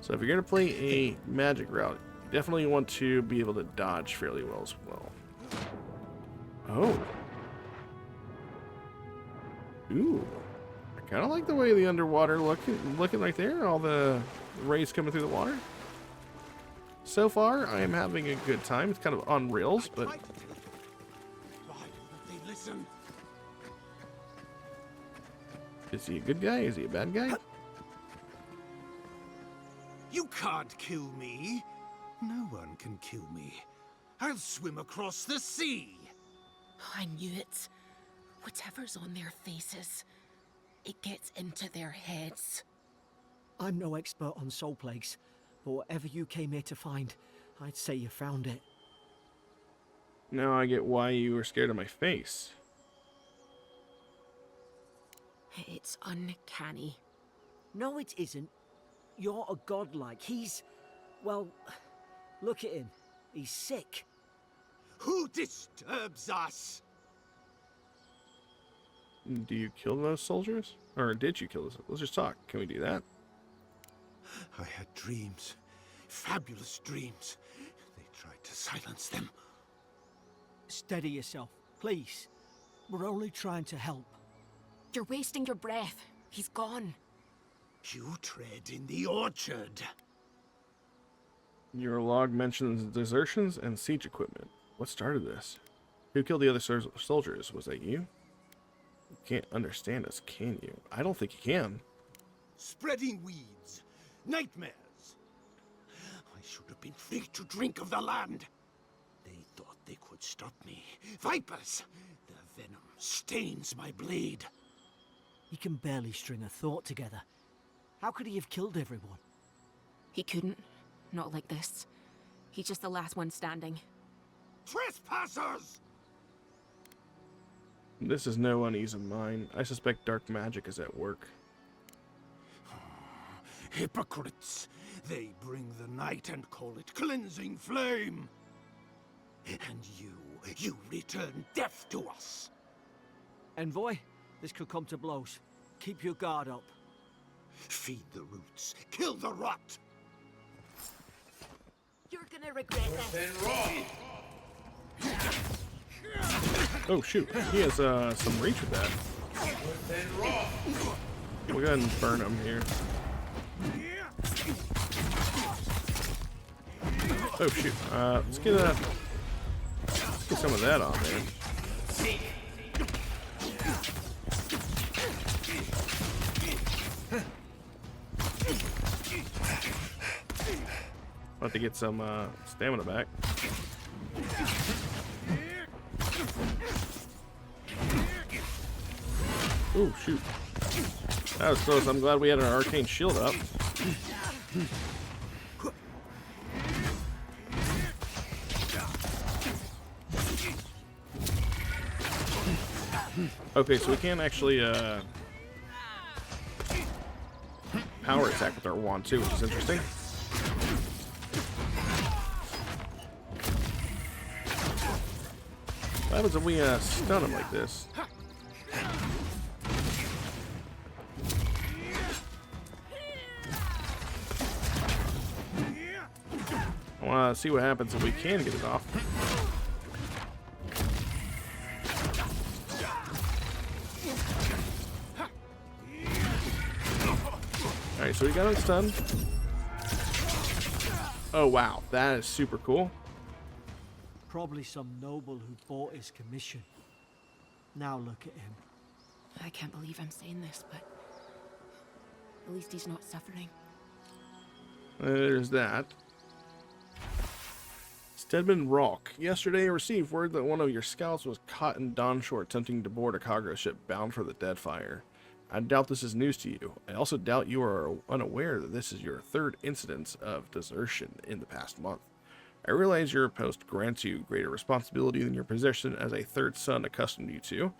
So if you're gonna play a magic route, you definitely want to be able to dodge fairly well as well. Oh. Ooh. I kind of like the way the underwater looking right there. All the rays coming through the water. So far, I am having a good time. It's kind of on rails, but Why won't they listen? is he a good guy? Is he a bad guy? You can't kill me. No one can kill me. I'll swim across the sea. I knew it. Whatever's on their faces, it gets into their heads. I'm no expert on soul plagues, but whatever you came here to find, I'd say you found it. Now I get why you were scared of my face. It's uncanny. No, it isn't. You're a godlike. He's... well, look at him. He's sick. Who disturbs us? Do you kill those soldiers? Or did you kill those? Let's just talk. Can we do that? I had dreams. Fabulous dreams. They tried to silence them. Steady yourself, please. We're only trying to help. You're wasting your breath. He's gone. You tread in the orchard. Your log mentions desertions and siege equipment. What started this? Who killed the other soldiers? Was that you? You can't understand us, can you? I don't think you can. Spreading weeds. Nightmares. I should have been free to drink of the land. They thought they could stop me. Vipers! The venom stains my blade. He can barely string a thought together. How could he have killed everyone? He couldn't. Not like this. He's just the last one standing. Trespassers! This is no unease of mine. I suspect dark magic is at work. Hypocrites! They bring the night and call it cleansing flame. And you return death to us. Envoy, this could come to blows. Keep your guard up. Feed the roots, kill the rot. You're gonna regret this. Oh shoot, he has some reach with that. We'll go ahead and burn him here. Oh shoot, let's get some of that on there. About to get some stamina back. Oh shoot. That was close. I'm glad we had an arcane shield up. Okay, so we can't actually power attack with our wand too, which is interesting. What happens if we stun him like this? I want to see what happens if we can get it off. Alright, so we got him stunned. Oh wow, that is super cool. Probably some noble who bought his commission. Now look at him. I can't believe I'm saying this, but at least he's not suffering. There's that. Stedman Rock. Yesterday I received word that one of your scouts was caught in Dawnshore attempting to board a cargo ship bound for the Deadfire. I doubt this is news to you. I also doubt you are unaware that this is your third incidence of desertion in the past month. I realize your post grants you greater responsibility than your position as a third son accustomed you to,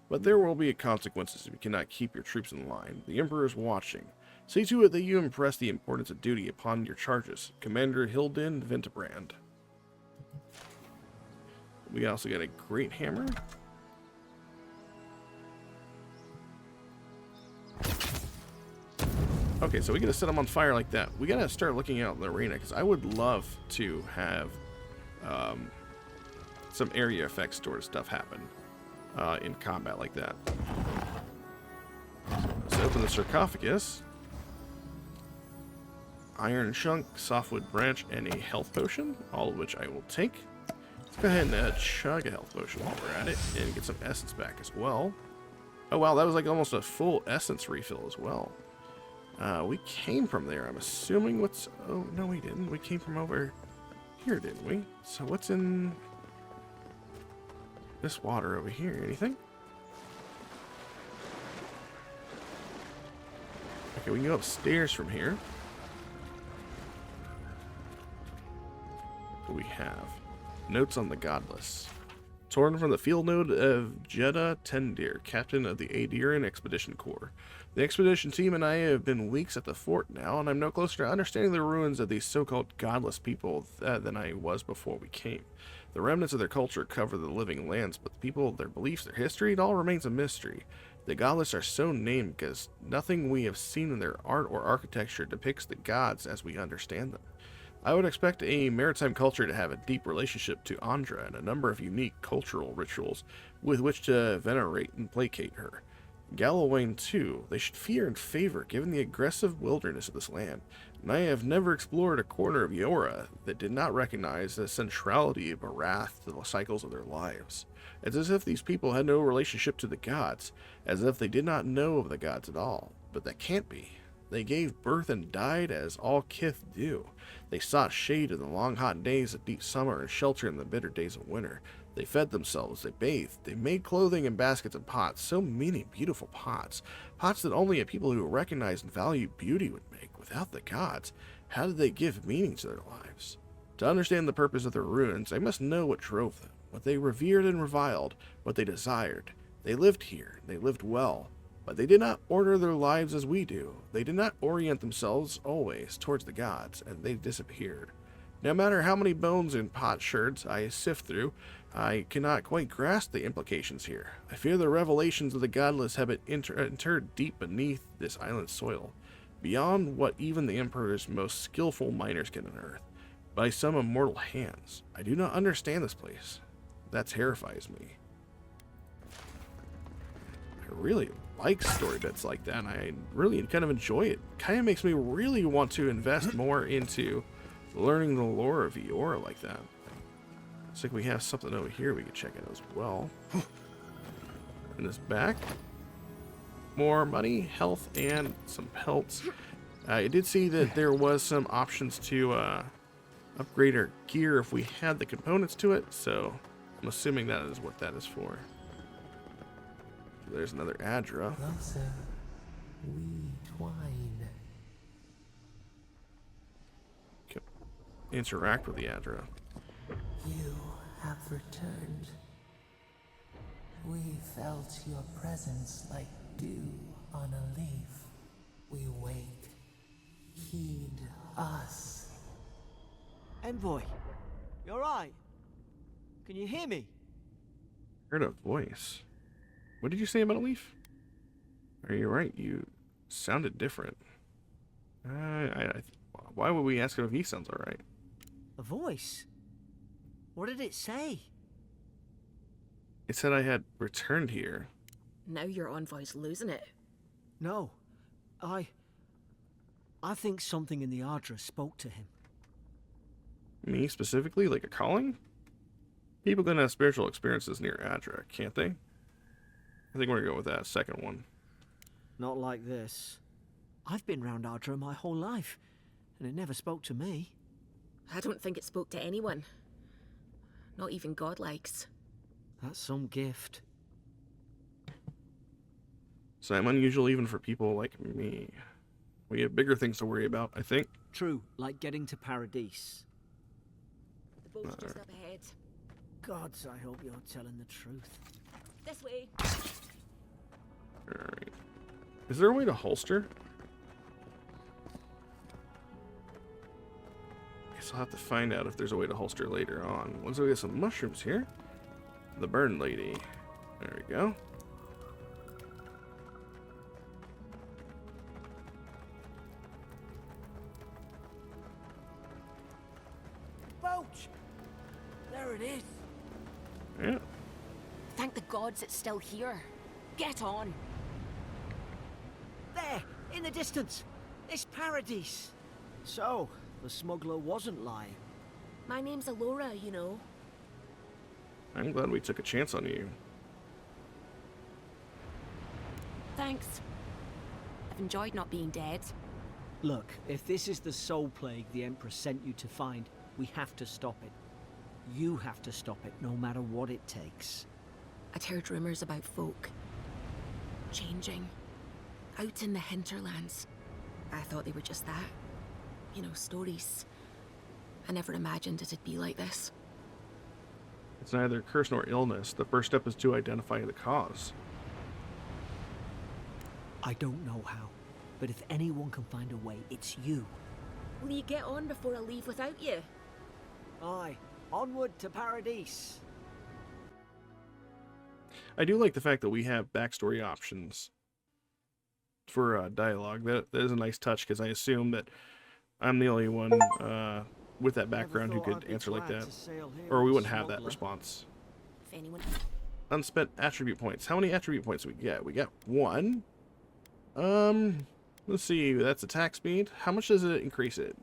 but there will be consequences if you cannot keep your troops in line. The Emperor is watching. See to it that you impress the importance of duty upon your charges. Commander Hilden Vintebrand. We also got a great hammer. Okay, so we gotta set them on fire like that. We gotta start looking out in the arena, because I would love to have some area effects sort of stuff happen in combat like that. Let's open the sarcophagus. Iron chunk, softwood branch, and a health potion, all of which I will take. Let's go ahead and chug a health potion while we're at it, and get some essence back as well. Oh wow, that was like almost a full essence refill as well. We came from there, I'm assuming. What's... Oh, no, we didn't. We came from over here, didn't we? So what's in this water over here? Anything? Okay, we can go upstairs from here. What do we have? Notes on the Godless. Torn from the field note of Jeddah Tendir, captain of the Adiran Expedition Corps. The expedition team and I have been weeks at the fort now, and I'm no closer to understanding the ruins of these so-called godless people than I was before we came. The remnants of their culture cover the living lands, but the people, their beliefs, their history, it all remains a mystery. The godless are so named because nothing we have seen in their art or architecture depicts the gods as we understand them. I would expect a maritime culture to have a deep relationship to Andra and a number of unique cultural rituals with which to venerate and placate her. Gallowayne, too, they should fear and favor given the aggressive wilderness of this land, and I have never explored a corner of Eora that did not recognize the centrality of Barath to the cycles of their lives. It's as if these people had no relationship to the gods, as if they did not know of the gods at all, but that can't be. They gave birth and died as all kith do. They sought shade in the long hot days of deep summer and shelter in the bitter days of winter. They fed themselves, they bathed, they made clothing in baskets and pots, so many beautiful pots. Pots that only a people who recognize and value beauty would make. Without the gods, how did they give meaning to their lives? To understand the purpose of their ruins, I must know what drove them, what they revered and reviled, what they desired. They lived here, they lived well. But they did not order their lives as we do. They did not orient themselves always towards the gods, and they disappeared. No matter how many bones and potsherds I sift through, I cannot quite grasp the implications here. I fear the revelations of the godless have been interred deep beneath this island soil, beyond what even the Emperor's most skillful miners can unearth, by some immortal hands. I do not understand this place. That terrifies me. I really like story bits like that, and I really kind of enjoy it. Kind of makes me really want to invest more into learning the lore of Eora like that. Looks like we have something over here we can check out as well. In this back, more money, health, and some pelts. I did see that there was some options to upgrade our gear if we had the components to it, so I'm assuming that is what that is for. There's another Adra. Closer, we twine. Can interact with the Adra. You have returned. We felt your presence like dew on a leaf. We wake. Heed us. Envoy, you alright? Can you hear me? Heard a voice. What did you say about a leaf? Are you right? You sounded different. Why would we ask him if he sounds alright? A voice? What did it say? It said I had returned here. Now your envoy's losing it. No. I think something in the Ardra spoke to him. Me specifically? Like a calling? People can have spiritual experiences near Adra, can't they? I think we're gonna go with that second one. Not like this. I've been round Ardra my whole life, and it never spoke to me. I don't think it spoke to anyone. Not even godlikes. That's some gift. So I'm unusual even for people like me. We have bigger things to worry about, I think. True, like getting to Paradise. The boat's just up ahead. Gods, I hope you're telling the truth. This way. Alright. Is there a way to holster? Guess I'll have to find out if there's a way to holster later on. Once we get some mushrooms here. The burn lady. There we go. Boat! There it is. Yeah. Thank the gods it's still here. Get on. There, in the distance. It's Paradise. So, the smuggler wasn't lying. My name's Eora, you know. I'm glad we took a chance on you. Thanks. I've enjoyed not being dead. Look, if this is the soul plague the Emperor sent you to find, we have to stop it. You have to stop it, no matter what it takes. I'd heard rumors about folk changing out in the hinterlands. I thought they were just that. You know, stories. I never imagined it'd be like this. It's neither curse nor illness. The first step is to identify the cause. I don't know how, but if anyone can find a way, it's you. Will you get on before I leave without you? Aye, onward to Paradise. I do like the fact that we have backstory options for dialogue. That is a nice touch, because I assume that I'm the only one with that background who could answer like that. Or we wouldn't have that response. If anyone... Unspent attribute points. How many attribute points do we get? We got 1. Let's see. That's attack speed. How much does it increase it?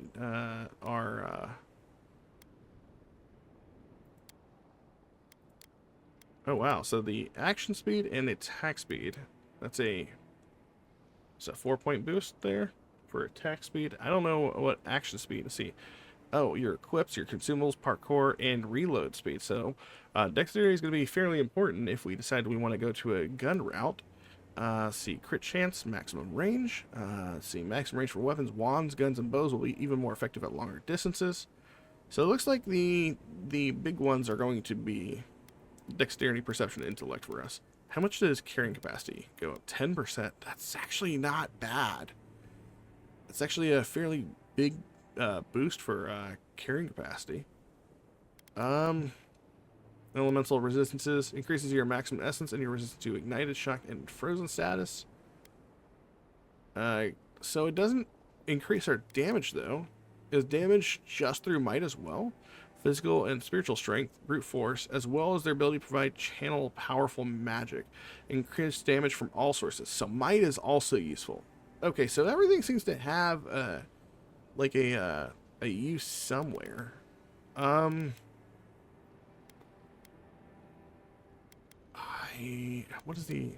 Oh, wow. So the action speed and attack speed. That's a 4-point boost there for attack speed. I don't know what action speed. Let's see. Oh, your equips, your consumables, parkour, and reload speed. So dexterity is going to be fairly important if we decide we want to go to a gun route. See, crit chance, maximum range. See, maximum range for weapons, wands, guns, and bows will be even more effective at longer distances. So it looks like the big ones are going to be dexterity, perception, and intellect for us. How much does carrying capacity go up? 10%. That's actually not bad. It's actually a fairly big boost for carrying capacity. Elemental resistances increases your maximum essence and your resistance to ignited, shock, and frozen status. So it doesn't increase our damage though. Is damage just through might as well? physical and spiritual strength, brute force, as well as their ability to provide channel powerful magic, increase damage from all sources. So might is also useful. Okay, so everything seems to have like a use somewhere. What is the?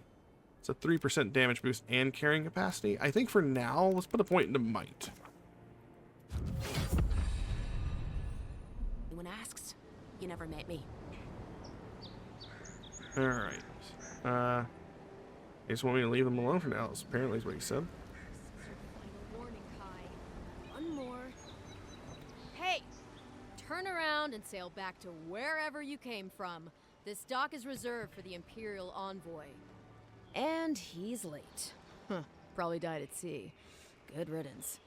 It's a 3% damage boost and carrying capacity. I think for now, let's put a point into might. Anyone asks, you never met me. All right. They just want me to leave them alone for now. That's apparently is what he said. Final warning, Kai. One more. Hey! Turn around and sail back to wherever you came from. This dock is reserved for the Imperial envoy. And he's late. Huh. Probably died at sea. Good riddance.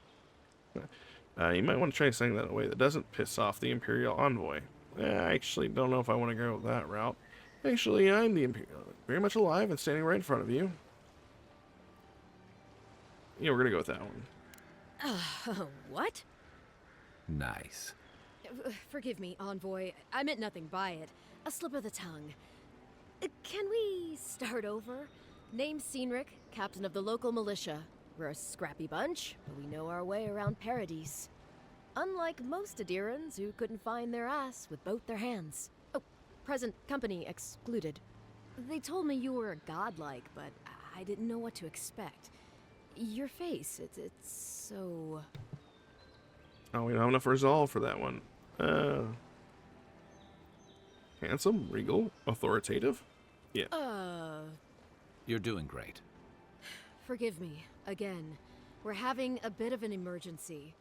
You might want to try saying that in a way that doesn't piss off the Imperial envoy. I actually don't know if I want to go that route. Actually, I'm the Imperial, very much alive and standing right in front of you. Yeah, we're gonna go with that one. What? Nice. Forgive me, envoy. I meant nothing by it. A slip of the tongue. Can we start over? Name's Cynric, captain of the local militia. We're a scrappy bunch, but we know our way around Paradise. Unlike most Adirans who couldn't find their ass with both their hands. Oh, present company excluded. They told me you were godlike, but I didn't know what to expect. Your face, it's so... Oh, we don't have enough resolve for that one. Handsome, regal, authoritative. Yeah. You're doing great. Forgive me, again. We're having a bit of an emergency.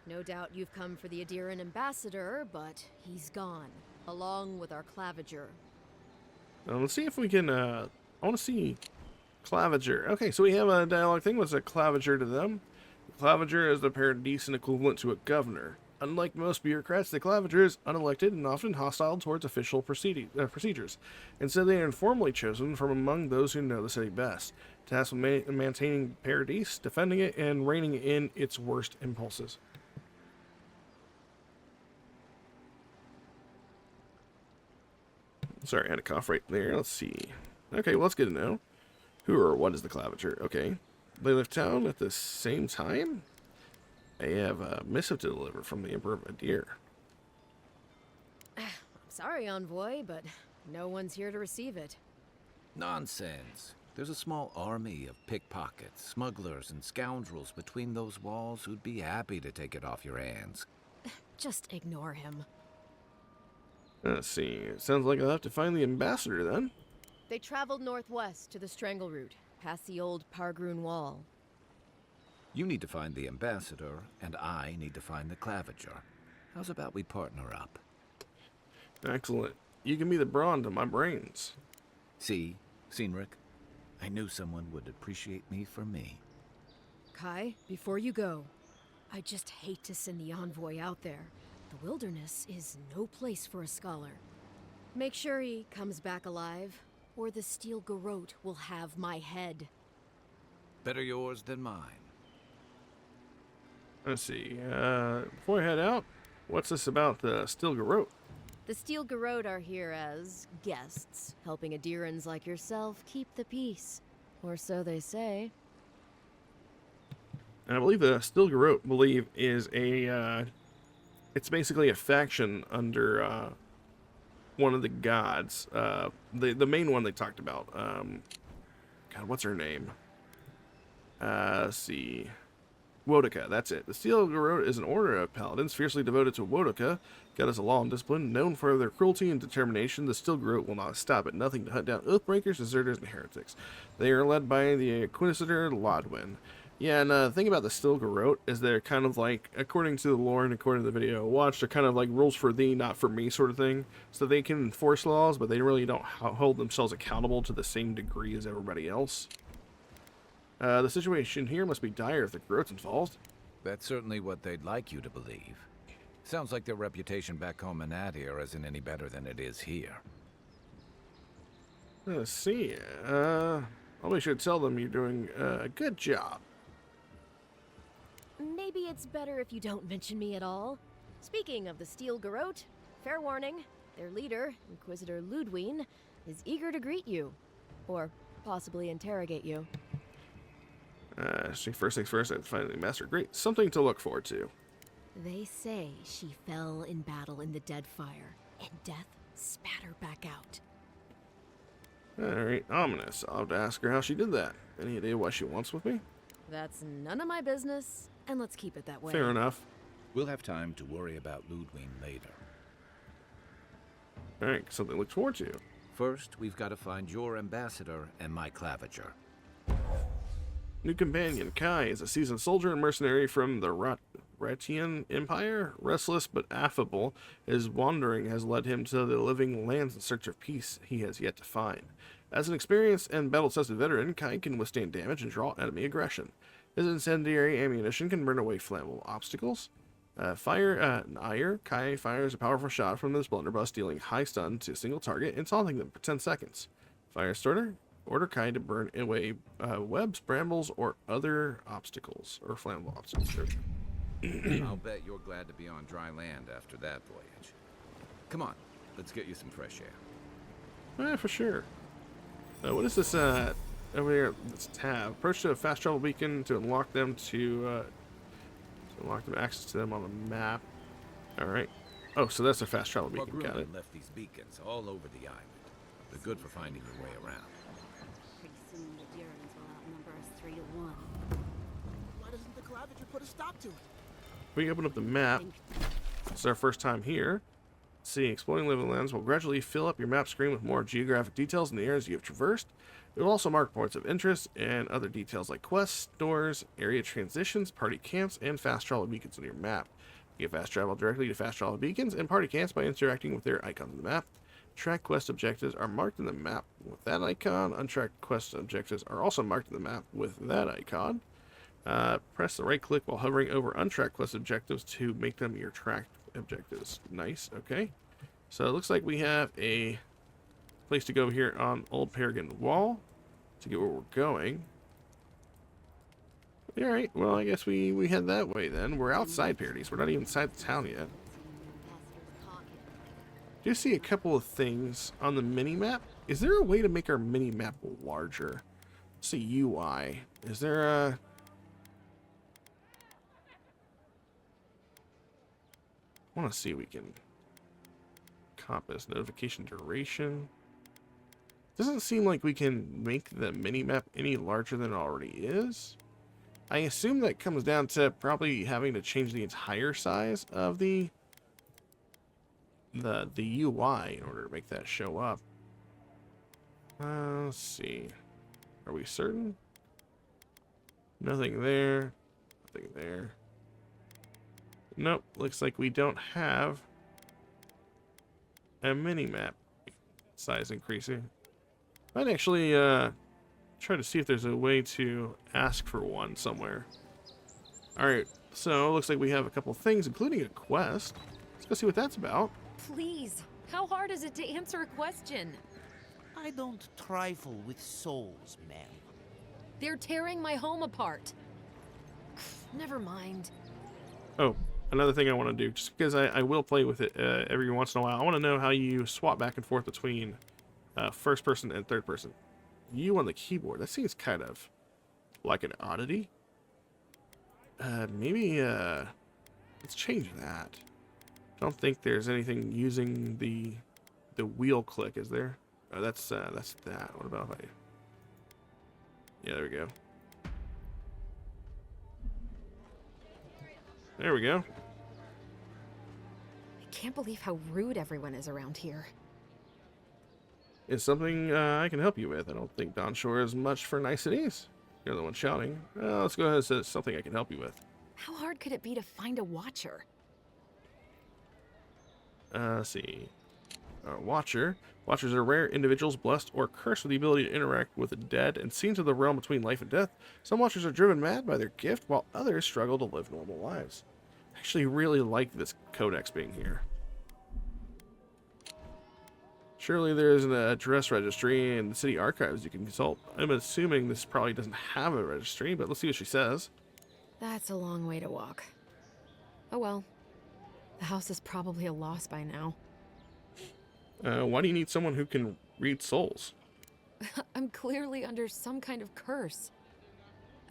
No doubt you've come for the Adiran ambassador, but he's gone, along with our claviger. Let's see if we can, I want to see claviger. Okay, so we have a dialogue thing. What's a claviger to them? The claviger is the paradisian equivalent to a governor. Unlike most bureaucrats, the claviger is unelected and often hostile towards official procedures. Instead, they are informally chosen from among those who know the city best, tasked with maintaining Paradise, defending it, and reining in its worst impulses. Sorry, I had a cough right there. Let's see. Okay, well, that's good to know. Who or what is the claviger? Okay. They left town at the same time? I have a missive to deliver from the Emperor of Adir. I'm sorry, envoy, but no one's here to receive it. Nonsense. There's a small army of pickpockets, smugglers, and scoundrels between those walls who'd be happy to take it off your hands. Just ignore him. Let's see. It sounds like I'll have to find the ambassador then. They traveled northwest to the Strangle Route, past the old Pargroon Wall. You need to find the ambassador, and I need to find the claviger. How's about we partner up? Excellent. You can be the brawn to my brains. See, Cynric, I knew someone would appreciate me for me. Kai, before you go, I just hate to send the envoy out there. The wilderness is no place for a scholar. Make sure he comes back alive, or the steel garrote will have my head. Better yours than mine. Let's see. Before I head out, what's this about the steel garrote? The steel garrote are here as guests, helping Adirans like yourself keep the peace. Or so they say. And I believe the steel garrote, is a, it's basically a faction under, one of the gods. The main one they talked about. God, what's her name? Let's see. Wodoka, that's it. The Steel Garrote is an order of paladins fiercely devoted to Wodoka, goddess of law and discipline. Known for their cruelty and determination, the Steel Garrote will not stop at nothing to hunt down oathbreakers, deserters, and heretics. They are led by the Inquisitor Lodwin. Yeah, and the thing about the Steel Garrote is they're kind of like, according to the lore and according to the video I watched, they're kind of like rules for thee, not for me sort of thing. So they can enforce laws, but they really don't hold themselves accountable to the same degree as everybody else. The situation here must be dire if the Garrote's involved. That's certainly what they'd like you to believe. Sounds like their reputation back home in Adir isn't any better than it is here. Let's see. Probably should tell them you're doing a good job. Maybe it's better if you don't mention me at all. Speaking of the Steel Garrote, fair warning, their leader, Inquisitor Ludwine, is eager to greet you. Or possibly interrogate you. First things first, I find the master. Great. Something to look forward to. They say she fell in battle in the dead fire, and death spat her back out. Alright, ominous. I'll have to ask her how she did that. Any idea why she wants with me? That's none of my business, and let's keep it that way. Fair enough. We'll have time to worry about Ludwig later. Alright, something to look forward to. First, we've got to find your ambassador and my claviger. New companion, Kai, is a seasoned soldier and mercenary from the Ratian Empire. Restless but affable, his wandering has led him to the living lands in search of peace he has yet to find. As an experienced and battle-tested veteran, Kai can withstand damage and draw enemy aggression. His incendiary ammunition can burn away flammable obstacles. Ire, Kai fires a powerful shot from this blunderbuss, dealing high stun to a single target and taunting them for 10 seconds. Firestarter, order Kai to burn away webs, brambles, or other obstacles, or flammable obstacles. I'll bet you're glad to be on dry land after that voyage. Come on, let's get you some fresh air. For sure. What is this over here? This tab. Approach to a fast travel beacon to unlock them access to them on the map. All right. Oh, so that's a fast travel beacon. Got it. Left these beacons all over the island. They're good for finding your way around. Pretty soon the Durans will outnumber us 3 to 1. Why doesn't the claviger put a stop to it? We open up the map. It's our first time here. See, exploring living lands will gradually fill up your map screen with more geographic details in the areas you have traversed. It will also mark points of interest and other details like quests, stores, area transitions, party camps, and fast travel beacons on your map. You can fast travel directly to fast travel beacons and party camps by interacting with their icons on the map. Track quest objectives are marked in the map with that icon. Untracked quest objectives are also marked in the map with that icon. Press the right click while hovering over untracked quest objectives to make them your tracked objectives. Nice, okay. So it looks like we have a place to go here on Old Peregrine Wall to get where we're going. Alright, well I guess we head that way then. We're outside Paradise. We're not even inside the town yet. Do see a couple of things on the mini-map. Is there a way to make our mini-map larger? Let's see, UI. Is there a... I want to see if we can compass notification duration. Doesn't seem like we can make the mini-map any larger than it already is. I assume that comes down to probably having to change the entire size of the UI in order to make that show up. Let's see. Are we certain? Nothing there. Nothing there. Nope. Looks like we don't have a mini-map size increasing. I'd actually try to see if there's a way to ask for one somewhere. Alright, so looks like we have a couple things, including a quest. Let's go see what that's about. Please, how hard is it to answer a question? I don't trifle with souls, man. They're tearing my home apart. Never mind. Oh, another thing I want to do, just because I will play with it every once in a while, I want to know how you swap back and forth between first person and third person. You on the keyboard, that seems kind of like an oddity. Maybe let's change that. I don't think there's anything using the wheel click, is there? Oh, that's that. What about if I... Yeah, there we go. There we go. I can't believe how rude everyone is around here. It's something I can help you with. I don't think Don Shore is much for niceties. You're the one shouting. Let's go ahead and say it's something I can help you with. How hard could it be to find a watcher? Let's see. Watcher. Watchers are rare individuals blessed or cursed with the ability to interact with the dead and scenes of the realm between life and death. Some watchers are driven mad by their gift, while others struggle to live normal lives. I actually really like this codex being here. Surely there is an address registry in the city archives you can consult. I'm assuming this probably doesn't have a registry, but let's see what she says. That's a long way to walk. Oh well. The house is probably a loss by now. Why do you need someone who can read souls? I'm clearly under some kind of curse.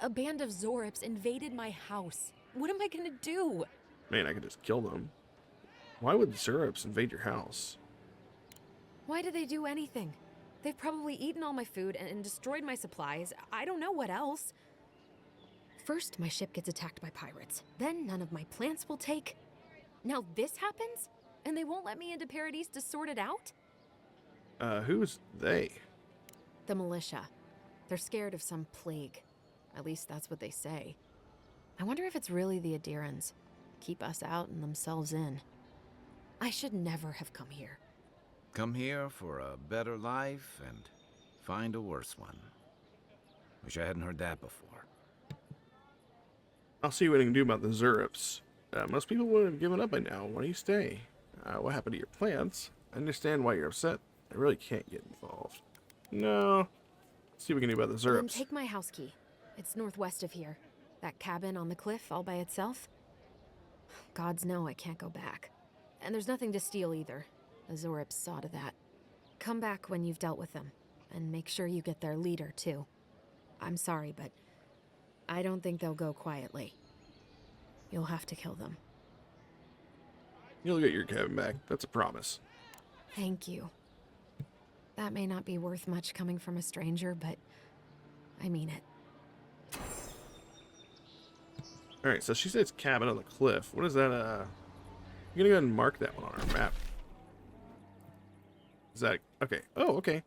A band of Zorips invaded my house. What am I gonna do? Man, I could just kill them. Why would Zurips invade your house? Why did they do anything? They've probably eaten all my food and destroyed my supplies. I don't know what else. First, my ship gets attacked by pirates. Then none of my plants will take. Now this happens? And they won't let me into Paradise to sort it out? Who's they? The militia. They're scared of some plague. At least that's what they say. I wonder if it's really the Adirans. Keep us out and themselves in. I should never have come here. Come here for a better life and find a worse one. Wish I hadn't heard that before. I'll see what I can do about the Zurips. Most people would have given up by now. Why do you stay? What happened to your plants? I understand why you're upset. I really can't get involved. No. Let's see what we can do about the Then Zurips. take my house key. It's northwest of here. That cabin on the cliff all by itself. Gods know I can't go back. And there's nothing to steal either. The Zorips saw to that. Come back when you've dealt with them. And make sure you get their leader, too. I'm sorry, but I don't think they'll go quietly. You'll have to kill them. You'll get your cabin back. That's a promise. Thank you. That may not be worth much coming from a stranger, but I mean it. Alright, so she says cabin on the cliff. What is that, I'm gonna go ahead and mark that one on our map. Is that... okay. Oh, okay.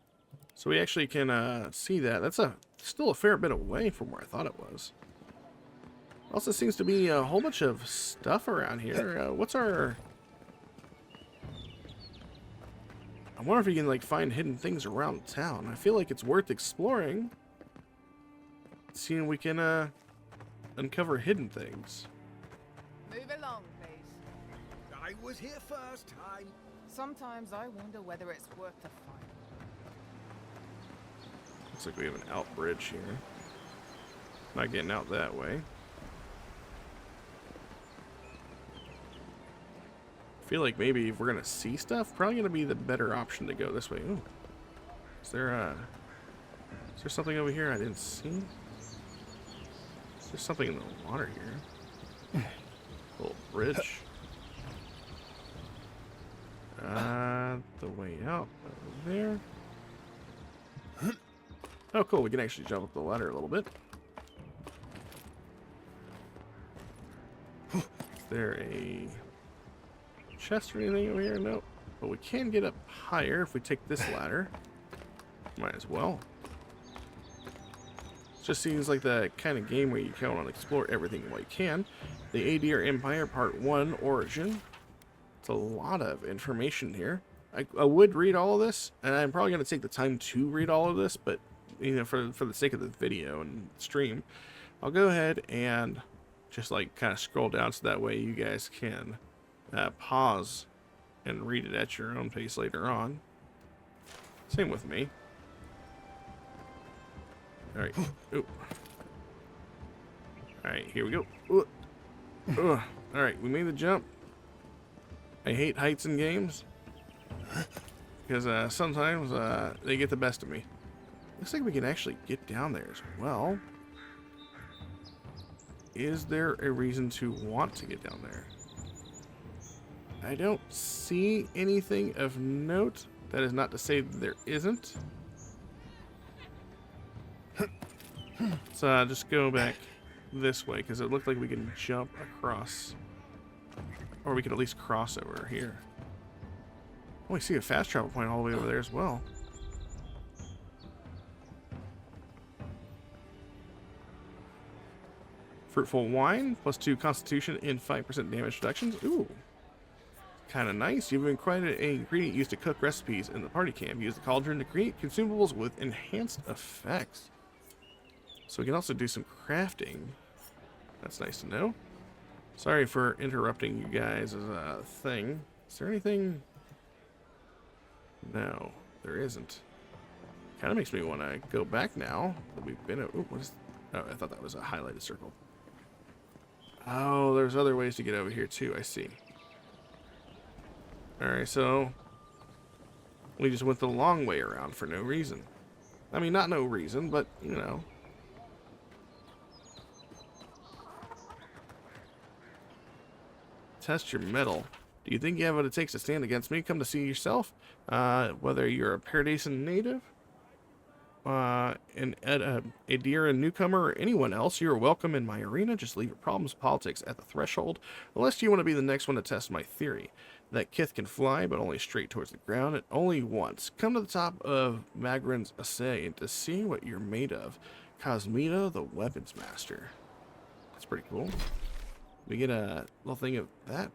So we actually can, see that. That's still a fair bit away from where I thought it was. Also seems to be a whole bunch of stuff around here. What's our... I wonder if you can, like, find hidden things around town. I feel like it's worth exploring. Seeing if we can, uncover hidden things. Move along, please. I was here first. Sometimes I wonder whether it's worth the fight. Looks like we have an out bridge here. Not getting out that way. I feel like maybe if we're gonna see stuff, probably gonna be the better option to go this way. Ooh. Is there something over here I didn't see? There's something in the water here. Little bridge. The way out over there. Oh, cool. We can actually jump up the ladder a little bit. Is there a chest or anything over here? No. But we can get up higher if we take this ladder. Might as well. It just seems like the kind of game where you kind of want to explore everything while you can. The Adir Empire Part 1 Origin. It's a lot of information here. I would read all of this, and I'm probably going to take the time to read all of this, but you know, for the sake of the video and stream, I'll go ahead and just like kind of scroll down so that way you guys can pause and read it at your own pace later on. Same with me. All right. Ooh. All right, here we go. Ooh. Ooh. All right, we made the jump. I hate heights in games because sometimes they get the best of me. Looks like we can actually get down there as well. Is there a reason to want to get down there? I don't see anything of note. That is not to say that there isn't. So just go back this way because it looked like we can jump across, or we could at least cross over here. Oh, we see a fast travel point all the way over there as well. Fruitful wine, +2 constitution and 5% damage reductions. Ooh, kind of nice. You've been quite an ingredient used to cook recipes in the party camp. Use the cauldron to create consumables with enhanced effects. So we can also do some crafting. That's nice to know. Sorry for interrupting you guys as a thing. Is there anything? No, there isn't. Kind of makes me want to go back now that we've been. Ooh, what is? Oh, I thought that was a highlighted circle. Oh, there's other ways to get over here too. I see. All right, so We just went the long way around for no reason. I mean, not no reason, but, you know. Test your mettle. Do you think you have what it takes to stand against me? Come to see yourself. Whether you're a Paradisian native, an Eora newcomer, or anyone else, you are welcome in my arena. Just leave your problems, politics at the threshold. Unless you want to be the next one to test my theory. That Kith can fly, but only straight towards the ground, and only once. Come to the top of Magran's Assay to see what you're made of. Cosmito, the Weapons Master. That's pretty cool. We get a little thing of that.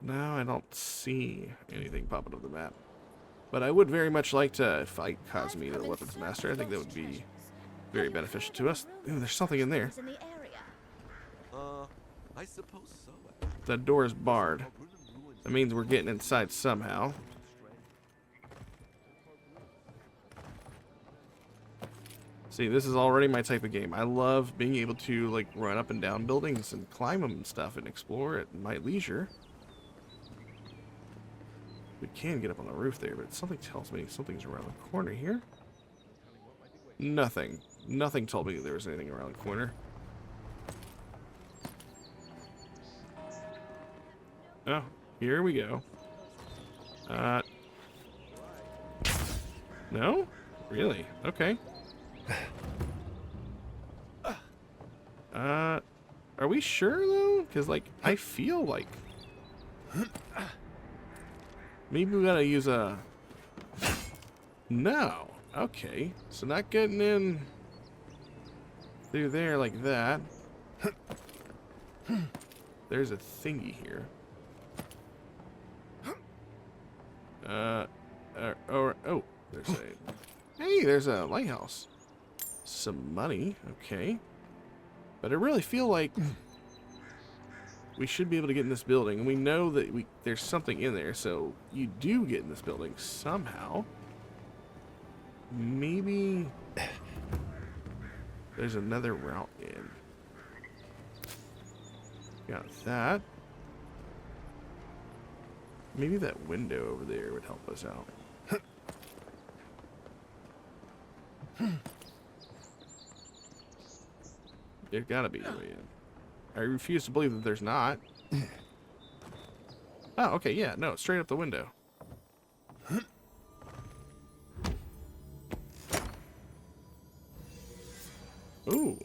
No, I don't see anything popping up the map. But I would very much like to fight Cosmito, the Weapons Master. I think that would be very beneficial to us. Ooh, there's something in there. I suppose so. That door is barred. That means we're getting inside somehow. See, this is already my type of game. I love being able to, like, run up and down buildings and climb them and stuff and explore at my leisure. We can get up on the roof there, but something tells me something's around the corner here. Nothing. Nothing told me there was anything around the corner. Oh, here we go. No? Really? Okay. Are we sure though? Because, like, I feel like maybe we gotta use a... No. Okay. So not getting in through there like that. There's a thingy here. Oh, there's a... Hey, there's a lighthouse. Some money. Okay. But I really feel like we should be able to get in this building, and we know that there's something in there, so you do get in this building somehow. Maybe there's another route in. Got that. Maybe that window over there would help us out. There's gotta be a way in. I refuse to believe that there's not. Oh, okay, yeah, no, straight up the window. Ooh.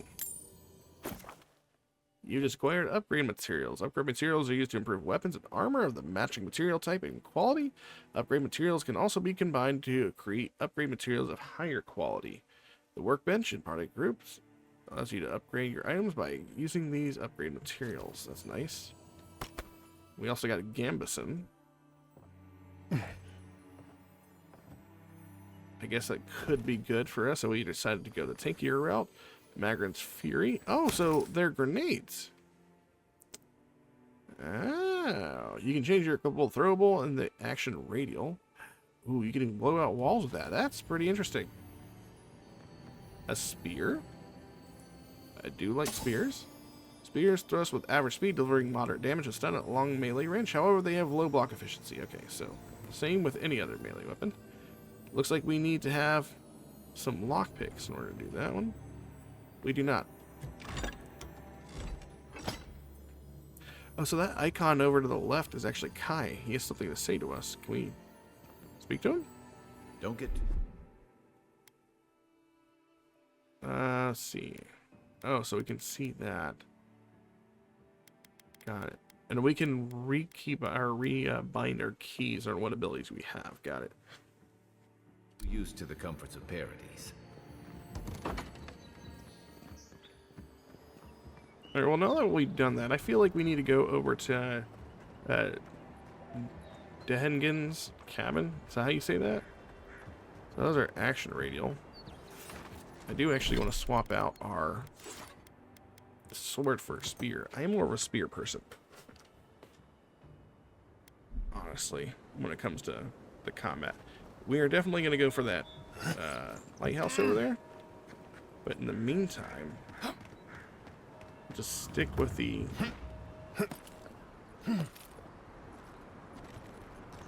You just acquired upgrade materials. Upgrade materials are used to improve weapons and armor of the matching material type and quality. Upgrade materials can also be combined to create upgrade materials of higher quality. The workbench in product groups allows you to upgrade your items by using these upgrade materials. That's nice. We also got a Gambison. I guess that could be good for us, so we decided to go the tankier route. Magran's Fury. Oh, so they're grenades. Oh, you can change your equipable throwable and the action radial. Ooh, you can even blow out walls with that. That's pretty interesting. A spear. I do like spears. Spears thrust with average speed, delivering moderate damage and stun at long melee range. However, they have low block efficiency. Okay, so same with any other melee weapon. Looks like we need to have some lockpicks in order to do that one. We do not. Oh, so that icon over to the left is actually Kai. He has something to say to us. Can we speak to him? Don't get... Let's see. Oh, so we can see that. Got it. And we can bind our keys on what abilities we have. Got it. Used to the comforts of Paradise. Alright, well, now that we've done that, I feel like we need to go over to Dehengen's cabin. Is that how you say that? So those are action radial. I do actually want to swap out our sword for a spear. I am more of a spear person, honestly, when it comes to the combat. We are definitely going to go for that lighthouse over there. But in the meantime, just stick with the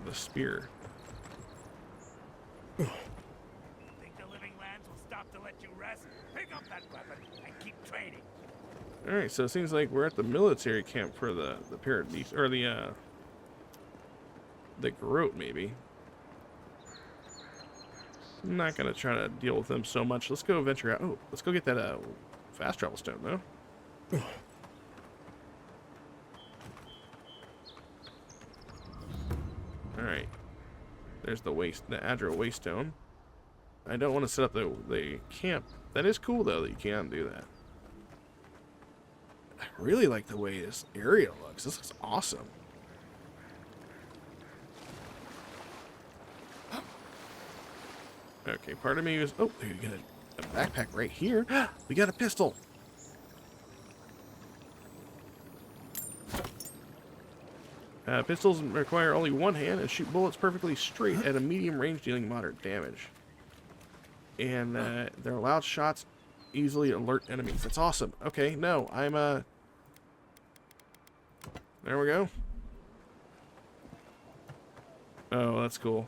the spear. Think the living lands will stop to let you rest? Pick up that weapon and keep training. Alright, so it seems like we're at the military camp for the Paradise, or the Garrote, maybe. I'm not gonna try to deal with them so much. Let's go venture out. Oh, let's go get that fast travel stone, though. Alright. There's the Adro waste stone. I don't want to set up the camp. That is cool, though, that you can do that. I really like the way this area looks. This looks awesome. Okay, part of me is... Oh, you got a backpack right here. We got a pistol. Pistols require only one hand and shoot bullets perfectly straight at a medium range, dealing moderate damage. And their loud shots easily alert enemies. That's awesome. Okay, no, I'm there we go. Oh, that's cool.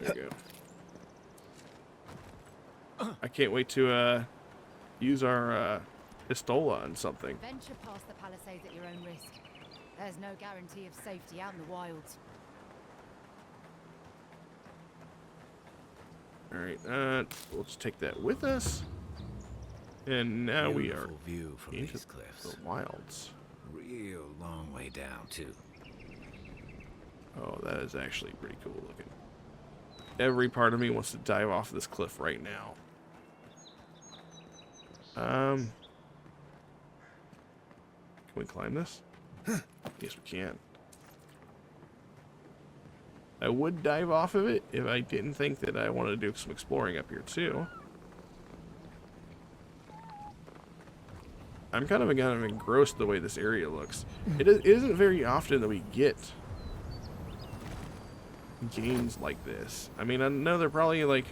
There we go. I can't wait to use our pistola on something. Venture past the palisades at your own risk. There's no guarantee of safety out in the wilds. Alright, we'll just take that with us. And now we are view from into these cliffs. the wilds. Real long way down, too. Oh, that is actually pretty cool looking. Every part of me wants to dive off this cliff right now. Can we climb this? Yes, we can. I would dive off of it if I didn't think that I wanted to do some exploring up here too. I'm kind of engrossed the way this area looks. It isn't very often that we get games like this. I mean, I know they're probably like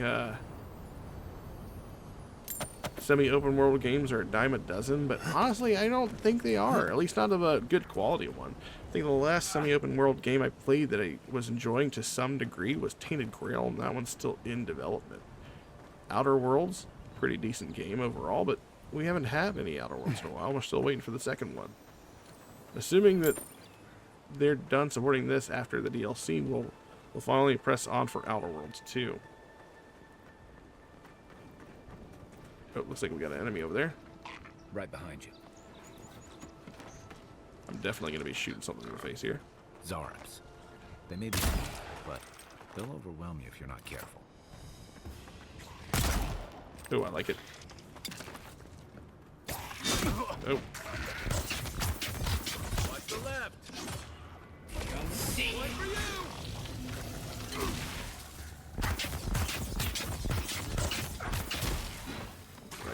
semi-open world games are a dime a dozen, but honestly, I don't think they are. At least not of a good quality one. I think the last semi-open world game I played that I was enjoying to some degree was Tainted Grail, and that one's still in development. Outer Worlds, pretty decent game overall, but we haven't had any Outer Worlds in a while. We're still waiting for the second one. Assuming that they're done supporting this after the DLC, we'll finally press on for Outer Worlds 2. Oh, looks like we got an enemy over there. Right behind you. I'm definitely going to be shooting something in the face here. Zarabs. They may be small, but they'll overwhelm you if you're not careful. Oh, I like it. Oh. Watch the left. One for you.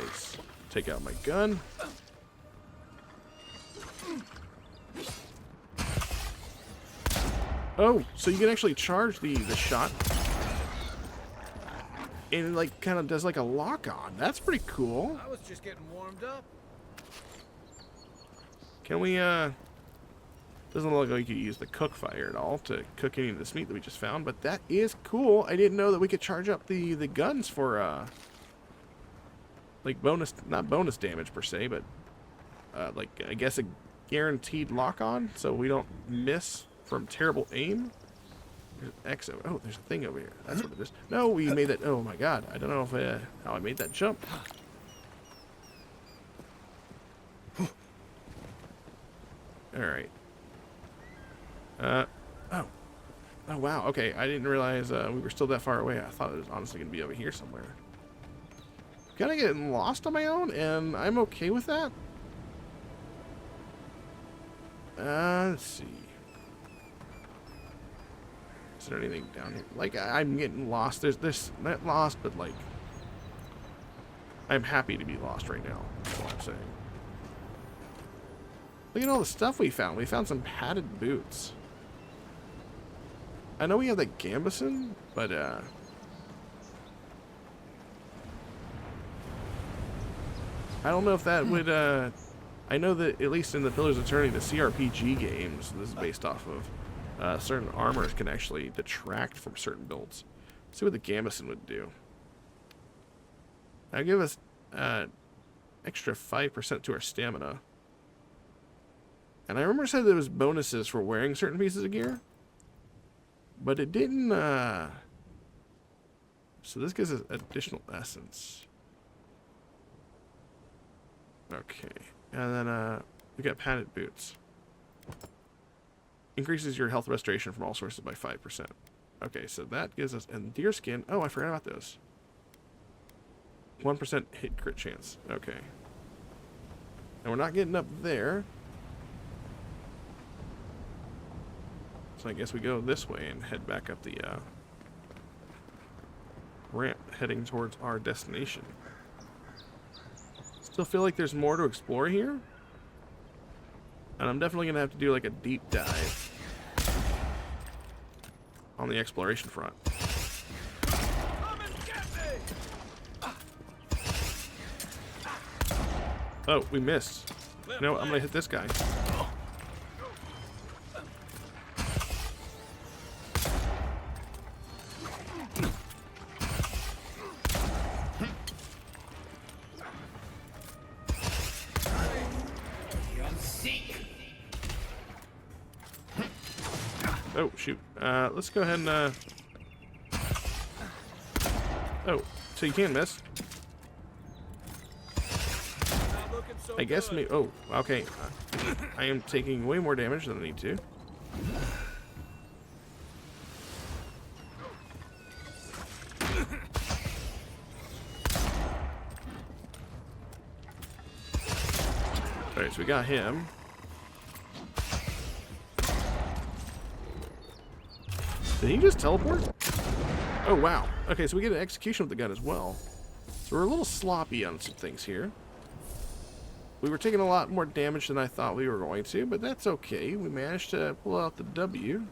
Nice. Take out my gun. Oh, so you can actually charge the shot. And it like kind of does like a lock on. That's pretty cool. I was just getting warmed up. Can we doesn't look like you use the cook fire at all to cook any of this meat that we just found, but that is cool. I didn't know that we could charge up the guns for like bonus, not bonus damage per se, but like I guess a guaranteed lock on, so we don't miss from terrible aim. There's oh, there's a thing over here. That's what it is. No, we made that. Oh my god, I don't know if how I made that jump. All right. Oh wow. Okay, I didn't realize we were still that far away. I thought it was honestly gonna be over here somewhere. Kind of getting lost on my own, and I'm okay with that. Let's see. Is there anything down here? Like, I'm getting lost. There's not lost, but like, I'm happy to be lost right now. That's what I'm saying. Look at all the stuff we found. We found some padded boots. I know we have the gambeson, but I don't know if that would, I know that at least in the Pillars of Eternity, the CRPG games, this is based off of, certain armors can actually detract from certain builds. Let's see what the Gambeson would do. Now give us, extra 5% to our stamina. And I remember it said there was bonuses for wearing certain pieces of gear. But it didn't, so this gives us additional essence. Okay. And then, we got padded boots. Increases your health restoration from all sources by 5%. Okay, so that gives us, and deer skin. Oh, I forgot about those. 1% hit crit chance. Okay. And we're not getting up there. So I guess we go this way and head back up the ramp, heading towards our destination. Still feel like there's more to explore here. And I'm definitely going to have to do like a deep dive on the exploration front. Oh, we missed. No, I'm going to hit this guy. Oh, shoot. Let's go ahead and, oh, so you can't miss. I guess me. Oh, okay. I am taking way more damage than I need to. Alright, so we got him. Did he just teleport? Oh, wow. Okay, so we get an execution with the gun as well. So we're a little sloppy on some things here. We were taking a lot more damage than I thought we were going to, but that's okay. We managed to pull out the W.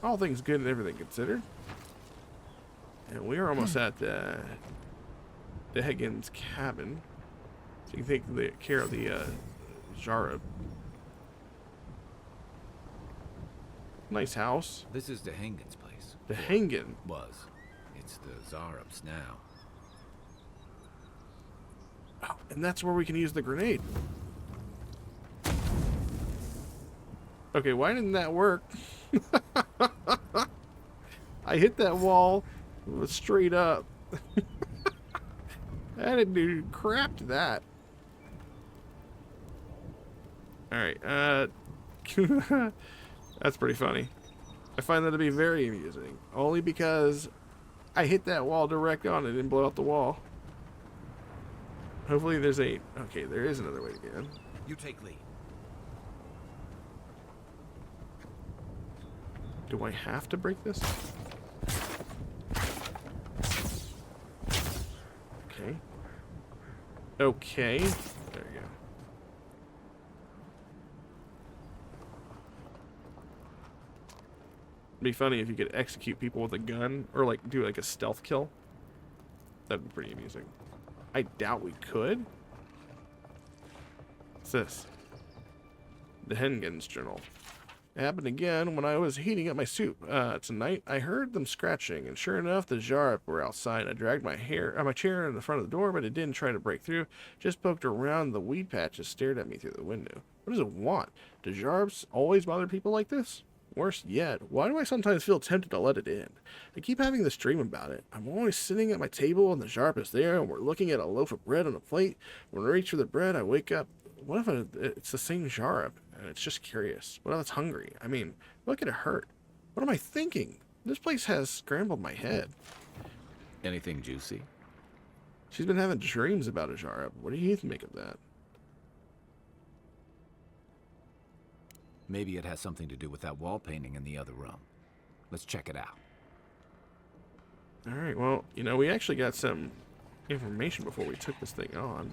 All things good and everything considered. And we are almost at the Hagen's cabin. So you can take care of the Jarab. Nice house. This is the Hengen's place. The Hengen? Was. It's the Zarab's now. Oh, and that's where we can use the grenade. Okay, why didn't that work? I hit that wall straight up. I didn't do crap to that. Alright, that's pretty funny. I find that to be very amusing. Only because I hit that wall direct on it and blow out the wall. Hopefully there's a... Okay, there is another way to get in. You take lead. Do I have to break this? Okay. Okay. There you go. It'd be funny if you could execute people with a gun, or like do like a stealth kill. That'd be pretty amusing. I doubt we could. What's this? The Hengen's journal. It happened again when I was heating up my soup. Tonight, I heard them scratching, and sure enough, the Jarab were outside. I dragged my chair in the front of the door, but it didn't try to break through. Just poked around the weed patch and stared at me through the window. What does it want? Do Jarabs always bother people like this? Worse yet, why do I sometimes feel tempted to let it in? I keep having this dream about it. I'm always sitting at my table, and the Jarab is there, and we're looking at a loaf of bread on a plate. When I reach for the bread, I wake up. What if it's the same Jarab? And it's just curious. What if it's hungry? I mean, what could it hurt? What am I thinking? This place has scrambled my head. Anything juicy? She's been having dreams about a Jarab. What do you make of that? Maybe it has something to do with that wall painting in the other room. Let's check it out. Alright, well, you know, we actually got some information before we took this thing on.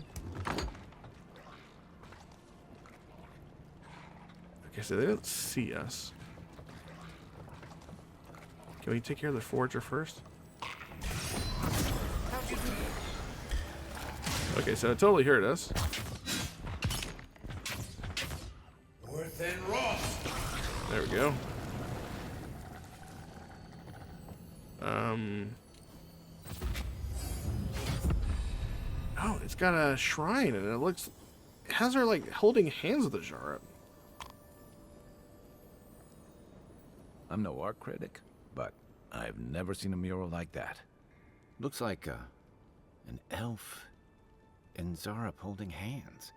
Okay, so they didn't see us. Can we take care of the forager first? Okay, so it totally heard us. There we go. Oh, it's got a shrine, and it has her like holding hands with the jar. I'm no art critic, but I've never seen a mural like that. Looks like an elf and Zarup holding hands.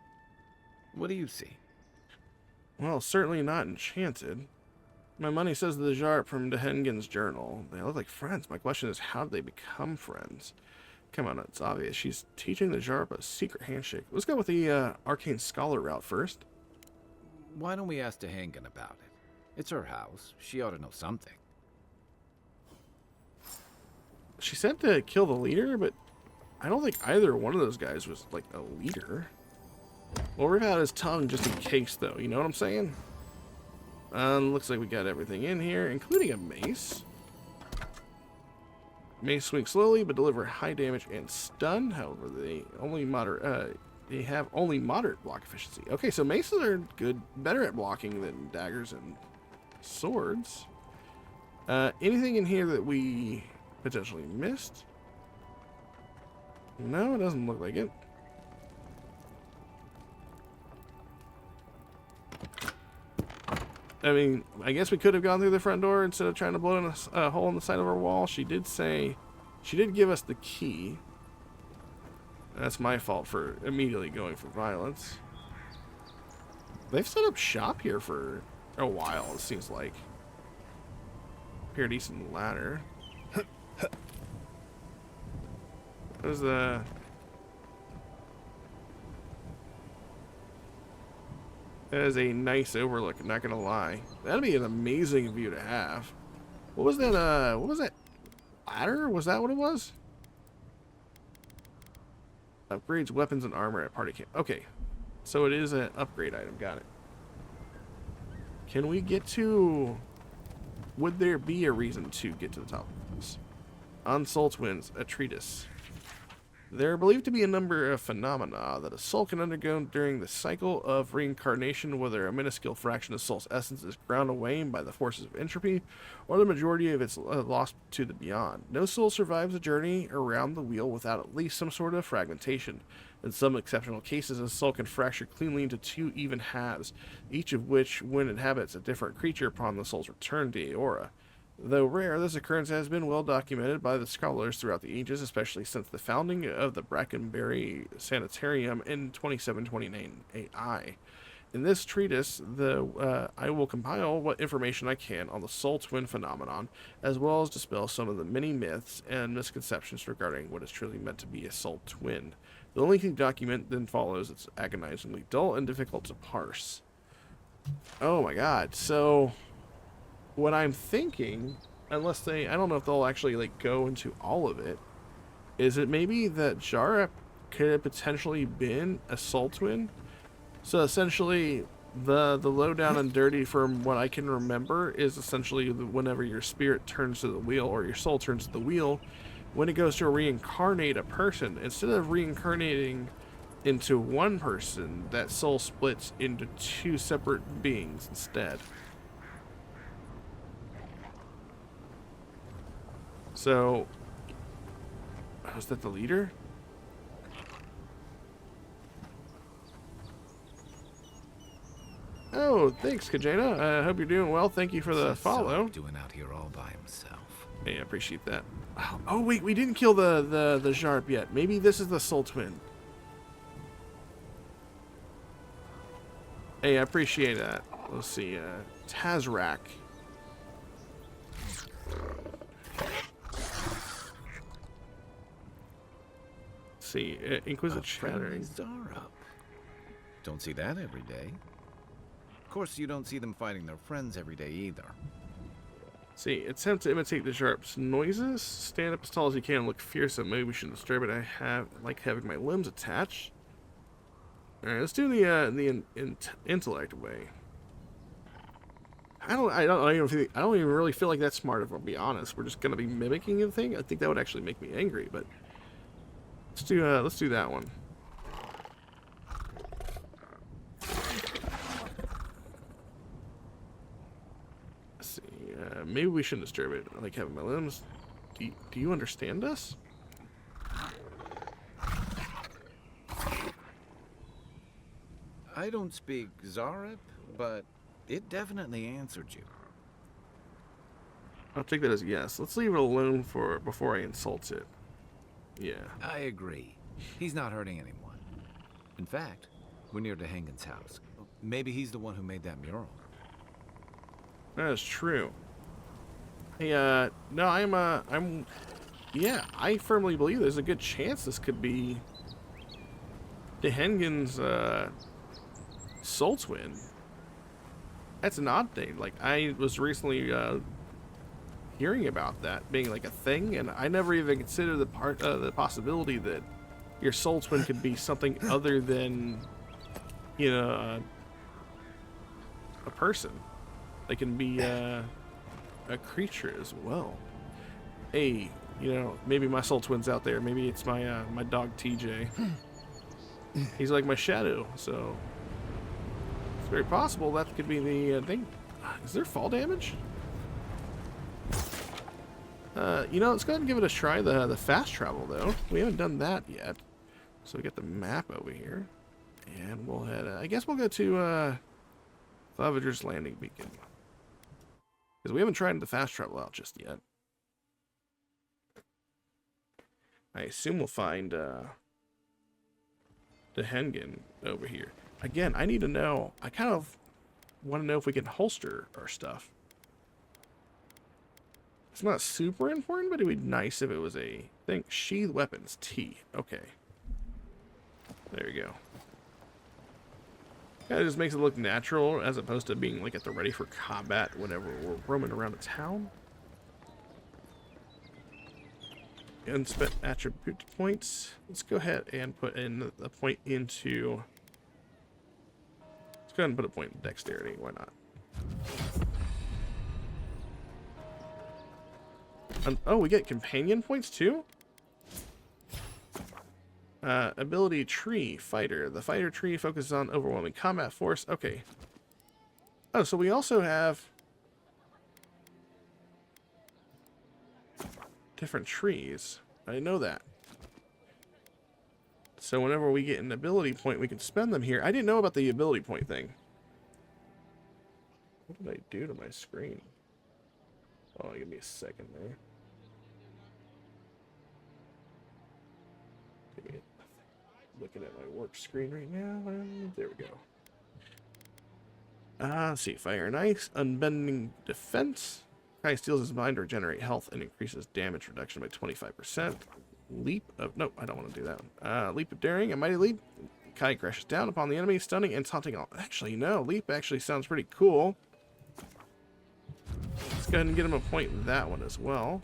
What do you see? Well, certainly not enchanted. My money says the Zarup from Dehengen's journal. They look like friends. My question is, how did they become friends? Come on, it's obvious. She's teaching the Zarup a secret handshake. Let's go with the arcane scholar route first. Why don't we ask Dehengen about it? It's her house. She ought to know something. She said to kill the leader, but I don't think either one of those guys was like a leader. We'll rip out his tongue just in case, though. You know what I'm saying? Looks like we got everything in here, including a mace. Mace swing slowly, but deliver high damage and stun. However, they have only moderate block efficiency. Okay, so maces are good, better at blocking than daggers and swords. Anything in here that we potentially missed? No, it doesn't look like it. I mean, I guess we could have gone through the front door instead of trying to blow in a hole in the side of our wall. She did give us the key. That's my fault for immediately going for violence. They've set up shop here for a while, it seems like. Pretty decent ladder. There's the... That is a nice overlook, I'm not gonna lie. That'd be an amazing view to have. What was that, ladder? Was that what it was? Upgrades weapons and armor at party camp. Okay. So it is an upgrade item, got it. Can we get to... Would there be a reason to get to the top of this? On Soul Twins, a treatise. There are believed to be a number of phenomena that a soul can undergo during the cycle of reincarnation, whether a minuscule fraction of soul's essence is ground away by the forces of entropy, or the majority of it's lost to the beyond. No soul survives a journey around the wheel without at least some sort of fragmentation. In some exceptional cases, a soul can fracture cleanly into two even halves, each of which when inhabits a different creature upon the soul's return to Eora. Though rare, this occurrence has been well documented by the scholars throughout the ages, especially since the founding of the Brackenberry Sanitarium in 2729 AI. In this treatise, I will compile what information I can on the soul twin phenomenon, as well as dispel some of the many myths and misconceptions regarding what is truly meant to be a soul twin. The lengthy document then follows. It's agonizingly dull and difficult to parse. Oh my god, so... What I'm thinking, unless they, I don't know if they'll actually like go into all of it, is it maybe that Zarup could have potentially been a soul twin? So essentially, the low down and dirty, from what I can remember, is essentially whenever your spirit turns to the wheel or your soul turns to the wheel, when it goes to reincarnate a person, instead of reincarnating into one person, that soul splits into two separate beings instead. So, was that the leader? Oh, thanks, Kajana. I hope you're doing well. Thank you for the follow. Doing out here all by himself. Hey, I appreciate that. Oh, wait, we didn't kill the Zarup yet. Maybe this is the soul twin. Hey, I appreciate that. Let's see. Tazrak. See, Inquisitive chattering. Zarup. Don't see that every day. Of course, you don't see them fighting their friends every day either. See, attempt to imitate the Zarup's noises. Stand up as tall as you can and look fearsome. Maybe we shouldn't disturb it. I like having my limbs attached. All right, let's do the intellect way. I don't even really feel like that's smart. If I'll be honest, we're just gonna be mimicking the thing. I think that would actually make me angry, but. Let's do that one. maybe we shouldn't disturb it. I like having my limbs. Do you understand us? I don't speak Zarep, but it definitely answered you. I'll take that as a yes. Let's leave it alone for before I insult it. Yeah. I agree. He's not hurting anyone. In fact, we're near Dehengen's house. Maybe he's the one who made that mural. That is true. Hey, no, yeah, I firmly believe there's a good chance this could be Dehengen's, soul twin. That's an odd thing. Like, I was recently, hearing about that being like a thing, and I never even considered the possibility that your soul twin could be something other than, you know, a person. They can be a creature as well. Hey, you know, maybe my soul twin's out there. Maybe it's my my dog TJ. He's like my shadow, so it's very possible that could be the thing. Is there fall damage? You know, let's go ahead and give it a try. The fast travel though. We haven't done that yet, so we got the map over here, and we'll head. I guess we'll go to Thavager's Landing Beacon, because we haven't tried the fast travel out just yet. I assume we'll find Dehengen over here. Again, I need to know. I kind of want to know if we can holster our stuff. It's not super important, but it would be nice if it was a thing. Sheath weapons, T. Okay. There you go. Kind of just makes it look natural as opposed to being like at the ready for combat whenever we're roaming around a town. Unspent attribute points. Let's go ahead and put in a point into. Let's go ahead and put a point in dexterity. Why not? Oh, we get companion points too? Ability tree, fighter. The fighter tree focuses on overwhelming combat force. Okay. Oh, so we also have different trees. I know that. So whenever we get an ability point, we can spend them here. I didn't know about the ability point thing. What did I do to my screen? Oh, give me a second there. Looking at my work screen right now. There we go. Let's see. Fire and Ice. Unbending Defense. Kai steals his mind to regenerate health and increases damage reduction by 25%. Leap of... Nope, I don't want to do that one. Leap of Daring. A mighty leap. Kai crashes down upon the enemy, stunning and taunting all. Actually, no. Leap actually sounds pretty cool. Let's go ahead and get him a point in that one as well.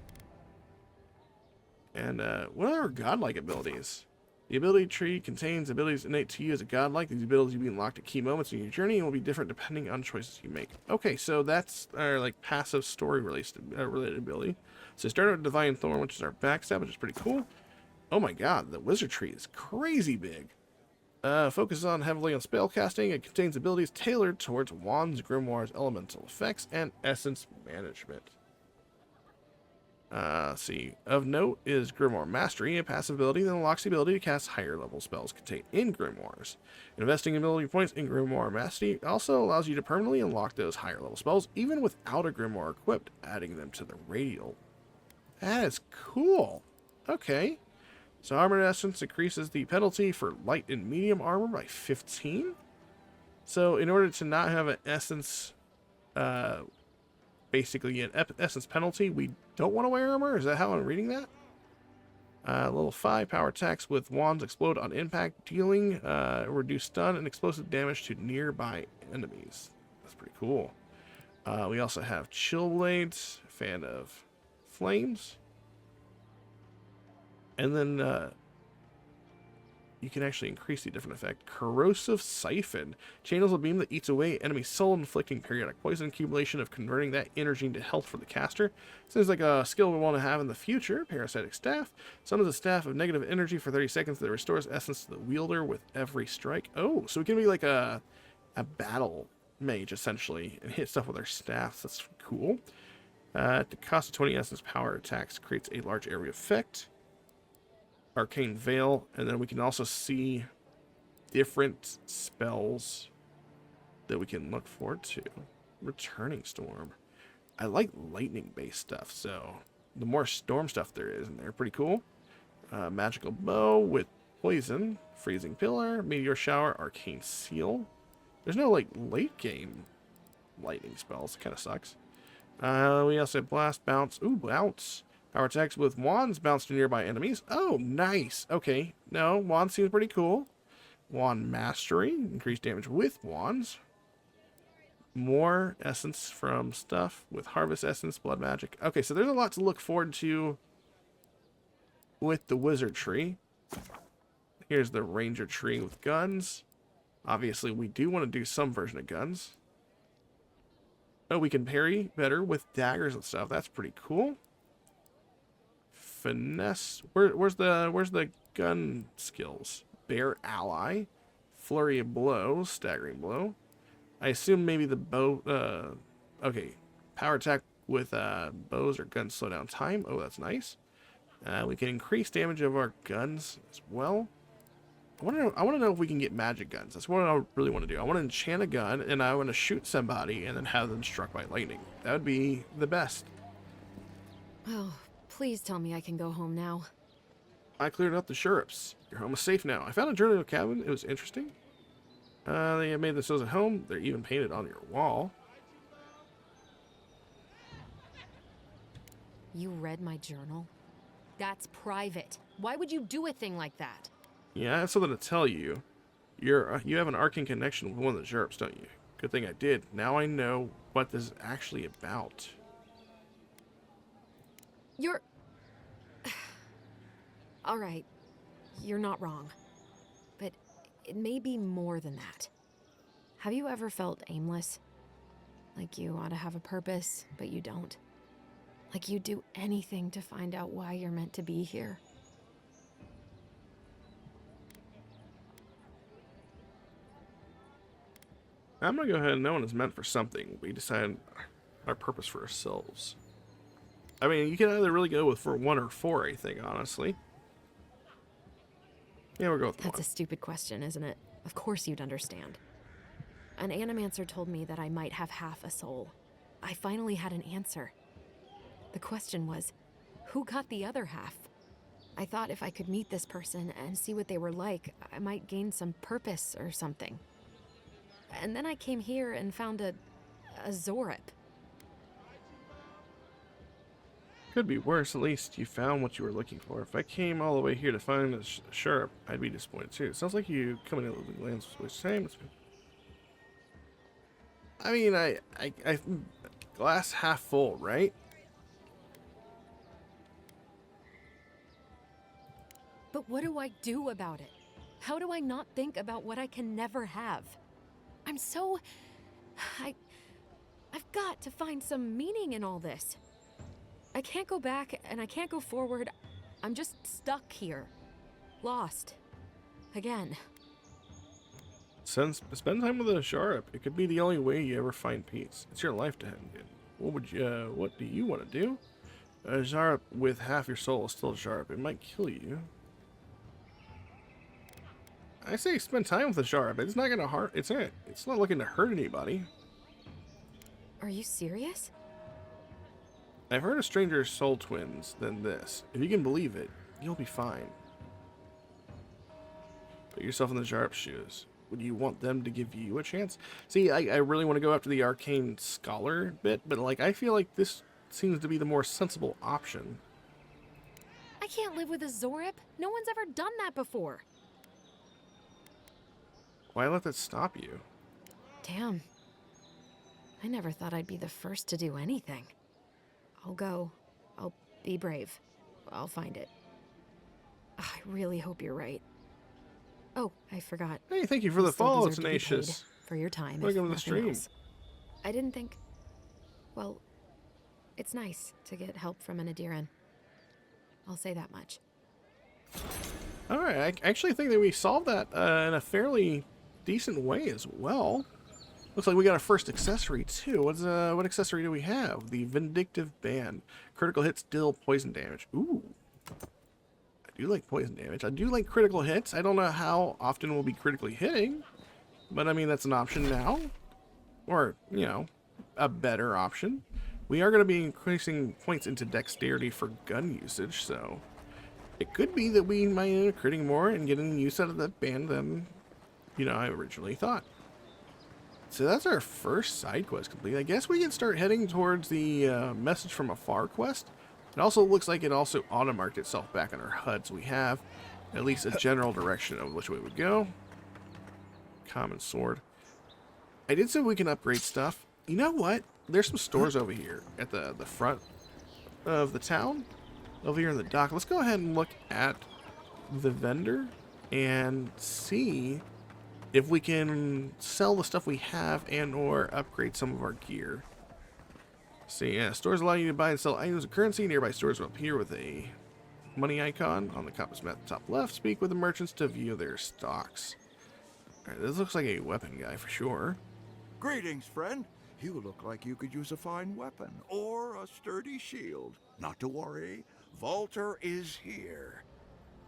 And what are our godlike abilities? The ability tree contains abilities innate to you as a godlike. These abilities will be unlocked at key moments in your journey and will be different depending on choices you make. Okay, so that's our like passive story related ability. So start out with Divine Thorn, which is our backstab, which is pretty cool. Oh my god, the wizard tree is crazy big. Focuses heavily on spell casting. It contains abilities tailored towards wands, grimoires, elemental effects, and essence management. Let's see. Of note is Grimoire Mastery, a passive ability that unlocks the ability to cast higher level spells contained in grimoires. Investing ability points in Grimoire Mastery also allows you to permanently unlock those higher level spells, even without a grimoire equipped, adding them to the radial. That is cool. Okay. So Armored Essence increases the penalty for light and medium armor by 15. So in order to not have an essence, basically an essence penalty, we don't want to wear armor? Is that how I'm reading that? Level 5 power attacks with wands explode on impact, dealing reduced stun and explosive damage to nearby enemies. That's pretty cool. We also have Chill Blades, fan of flames. And then you can actually increase the different effect. Corrosive Siphon. Channels a beam that eats away enemy soul, inflicting periodic poison accumulation of converting that energy into health for the caster. Seems like a skill we want to have in the future. Parasitic Staff. Summons a staff of negative energy for 30 seconds that restores essence to the wielder with every strike. Oh, so we can be like a battle mage, essentially, and hit stuff with our staffs. That's cool. At the cost of 20 essence, power attacks creates a large area effect. Arcane Veil, and then we can also see different spells that we can look forward to. Returning Storm. I like lightning-based stuff, so the more storm stuff there is, and they're pretty cool. Magical Bow with Poison, Freezing Pillar, Meteor Shower, Arcane Seal. There's no, like, late-game lightning spells. It kind of sucks. We also have Blast, Bounce. Ooh, Bounce. Power attacks with wands bounce to nearby enemies. Oh, nice. Okay. No, wand seems pretty cool. Wand Mastery. Increased damage with wands. More essence from stuff with Harvest Essence, Blood Magic. Okay, so there's a lot to look forward to with the Wizard Tree. Here's the Ranger Tree with guns. Obviously, we do want to do some version of guns. Oh, we can parry better with daggers and stuff. That's pretty cool. Finesse. Where's the gun skills? Bear Ally, Flurry of Blow, Staggering Blow. I assume maybe the bow. Okay, power attack with bows or guns slow down time. Oh, that's nice. We can increase damage of our guns as well. I want to know if we can get magic guns. That's what I really want to do. I want to enchant a gun and I want to shoot somebody and then have them struck by lightning. That would be the best. Oh, please tell me I can go home now. I cleared up the sheriffs. Your home is safe now. I found a journal cabin. It was interesting. They have made themselves at home. They're even painted on your wall. You read my journal? That's private. Why would you do a thing like that? Yeah, I have something to tell you. You have an arcane connection with one of the sheriffs, don't you? Good thing I did. Now I know what this is actually about. You're... All right. You're not wrong. But it may be more than that. Have you ever felt aimless? Like you ought to have a purpose, but you don't? Like you'd do anything to find out why you're meant to be here? I'm going to go ahead and know when it's meant for something. We decide our purpose for ourselves. I mean, you can either really go with for 1 or 4, I think, honestly. Yeah, we'll go with 1. That's a stupid question, isn't it? Of course you'd understand. An animancer told me that I might have half a soul. I finally had an answer. The question was, who got the other half? I thought if I could meet this person and see what they were like, I might gain some purpose or something. And then I came here and found a Zorip. Could be worse. At least you found what you were looking for. If I came all the way here to find a sheriff, I'd be disappointed too. It sounds like you coming in the lands with same. I mean, I glass half full, right? But what do I do about it? How do I not think about what I can never have? I'm so... I've got to find some meaning in all this. I can't go back and I can't go forward. I'm just stuck here. Lost. Again. Spend time with a Sharp. It could be the only way you ever find peace. It's your life to end in. What do you want to do? A Sharp with half your soul is still sharp. It might kill you. I say spend time with the Sharp. It's not gonna hurt. It's not looking to hurt anybody. Are you serious? I've heard of stranger soul twins than this. If you can believe it, you'll be fine. Put yourself in the Sharp's shoes. Would you want them to give you a chance? See, I really want to go after the arcane scholar bit, but like I feel like this seems to be the more sensible option. I can't live with a Zorip. No one's ever done that before. Why let that stop you? Damn. I never thought I'd be the first to do anything. I'll go. I'll be brave. I'll find it. I really hope you're right. Oh, I forgot. Hey, thank you for the follow, Tenacious. For your time. Welcome to the stream. Else. I didn't think... Well, it's nice to get help from an Adiran. I'll say that much. Alright, I actually think that we solved that in a fairly decent way as well. Looks like we got our first accessory too. What accessory do we have? The Vindictive Band. Critical hits deal poison damage. Ooh. I do like poison damage. I do like critical hits. I don't know how often we'll be critically hitting, but I mean that's an option now. Or, you know, a better option. We are going to be increasing points into dexterity for gun usage, so it could be that we might end up critting more and getting use out of that band than, you know, I originally thought. So that's our first side quest complete. I guess we can start heading towards the message from afar quest. It also looks like it also auto-marked itself back on our HUD, so we have at least a general direction of which way we go. Common sword. I did say we can upgrade stuff. You know what? There's some stores over here at the front of the town. Over here in the dock. Let's go ahead and look at the vendor and see if we can sell the stuff we have and or upgrade some of our gear. So yeah, stores allow you to buy and sell items of currency. Nearby stores will appear with a money icon on the compass map at the top left. Speak with the merchants to view their stocks. Alright, this looks like a weapon guy for sure. Greetings, friend. You look like you could use a fine weapon or a sturdy shield. Not to worry, Volter is here.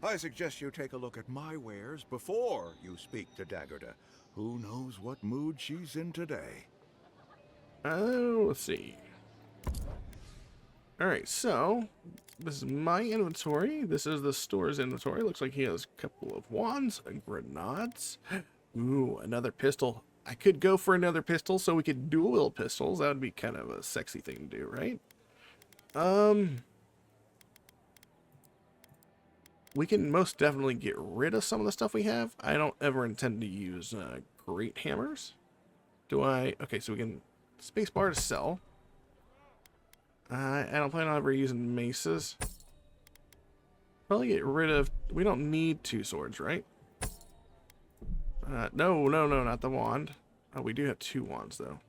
I suggest you take a look at my wares before you speak to Daggerda. Who knows what mood she's in today? Let's see. Alright, so this is my inventory. This is the store's inventory. Looks like he has a couple of wands and grenades. Ooh, another pistol. I could go for another pistol so we could dual wield pistols. That would be kind of a sexy thing to do, right? We can most definitely get rid of some of the stuff we have. I don't ever intend to use great hammers. Do I? Okay, so we can spacebar to sell. I don't plan on ever using maces. Probably get rid of... We don't need two swords, right? No, not the wand. Oh, we do have two wands, though.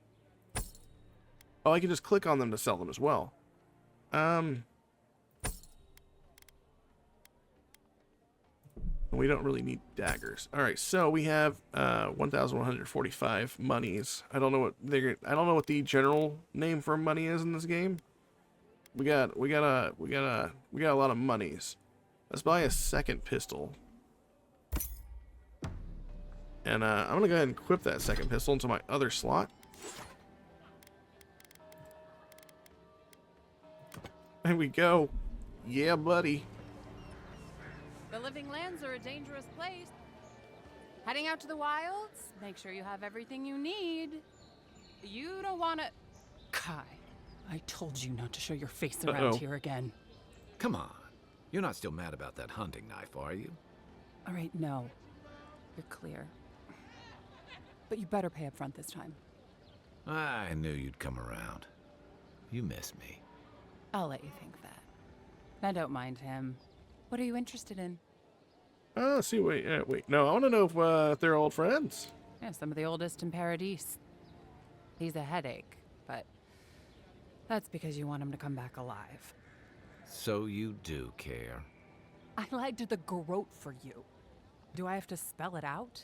Oh, I can just click on them to sell them as well. We don't really need daggers. All right, so we have 1,145 monies. I don't know what the general name for money is in this game. We got a lot of monies. Let's buy a second pistol. And I'm gonna go ahead and equip that second pistol into my other slot. There we go. Yeah, buddy. The living lands are a dangerous place. Heading out to the wilds? Make sure you have everything you need. You don't want to... Kai, I told you not to show your face around here again. Come on. You're not still mad about that hunting knife, are you? All right, no. You're clear. But you better pay up front this time. I knew you'd come around. You miss me. I'll let you think that. I don't mind him. What are you interested in? See, wait. No, I want to know if they're old friends. Yeah, some of the oldest in Paradise. He's a headache, but that's because you want him to come back alive. So you do care. I lied to the garrote for you. Do I have to spell it out?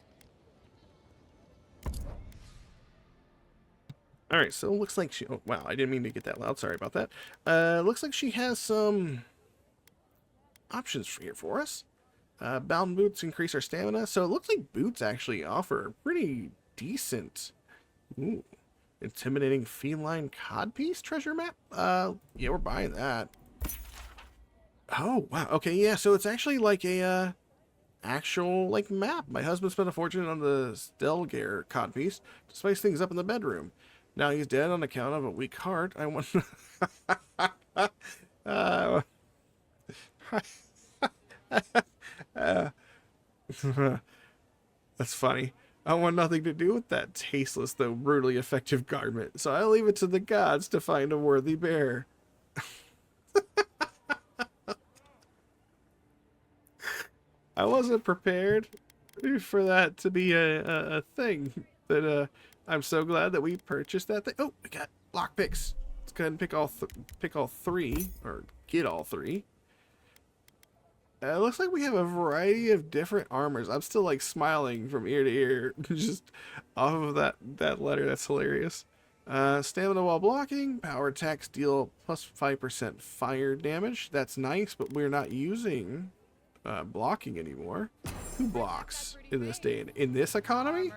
All right, so it looks like she... Oh, wow, I didn't mean to get that loud. Sorry about that. Looks like she has some options here for us. Bound boots increase our stamina. So it looks like boots actually offer pretty decent... Ooh. Intimidating feline codpiece treasure map? Yeah, we're buying that. Oh, wow. Okay, yeah, so it's actually like a... actual, like, map. My husband spent a fortune on the Stelgare codpiece to spice things up in the bedroom. Now he's dead on account of a weak heart. I want... That's funny. I want nothing to do with that tasteless, though brutally effective garment, so I leave it to the gods to find a worthy bearer. I wasn't prepared for that to be a thing, but I'm so glad that we purchased that thing. Oh, we got lockpicks. Let's go ahead and pick all three, or get all three. It looks like we have a variety of different armors. I'm still like smiling from ear to ear just off of that letter. That's hilarious. Stamina while blocking, power attacks deal plus 5% fire damage. That's nice, but we're not using blocking anymore. Who blocks in this day and in this economy?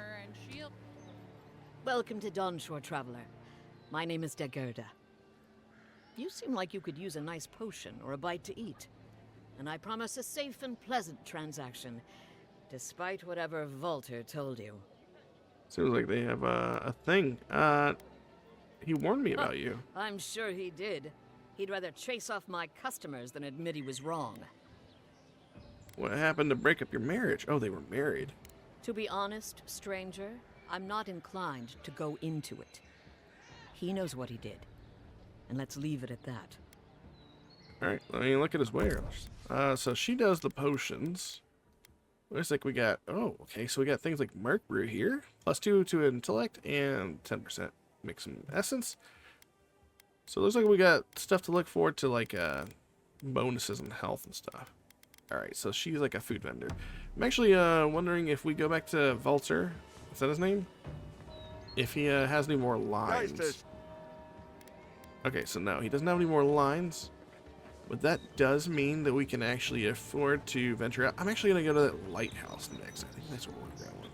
Welcome to Dawnshore, Traveler. My name is Dagerda. You seem like you could use a nice potion or a bite to eat. And I promise a safe and pleasant transaction, despite whatever Volter told you. Seems like they have a thing. He warned me about you. I'm sure he did. He'd rather chase off my customers than admit he was wrong. What happened to break up your marriage? Oh, they were married. To be honest, stranger, I'm not inclined to go into it. He knows what he did. And let's leave it at that. Alright, let me look at his wares. So she does the potions. Looks like we got, oh, okay, so we got things like Merc Brew here. +2 to intellect and 10% mix some essence. So it looks like we got stuff to look forward to, like bonuses and health and stuff. Alright, so she's like a food vendor. I'm actually wondering if we go back to Volter, is that his name? If he has any more lines. Okay, so no, he doesn't have any more lines. But that does mean that we can actually afford to venture out. I'm actually going to go to that lighthouse next. I think that's what we're going to grab one.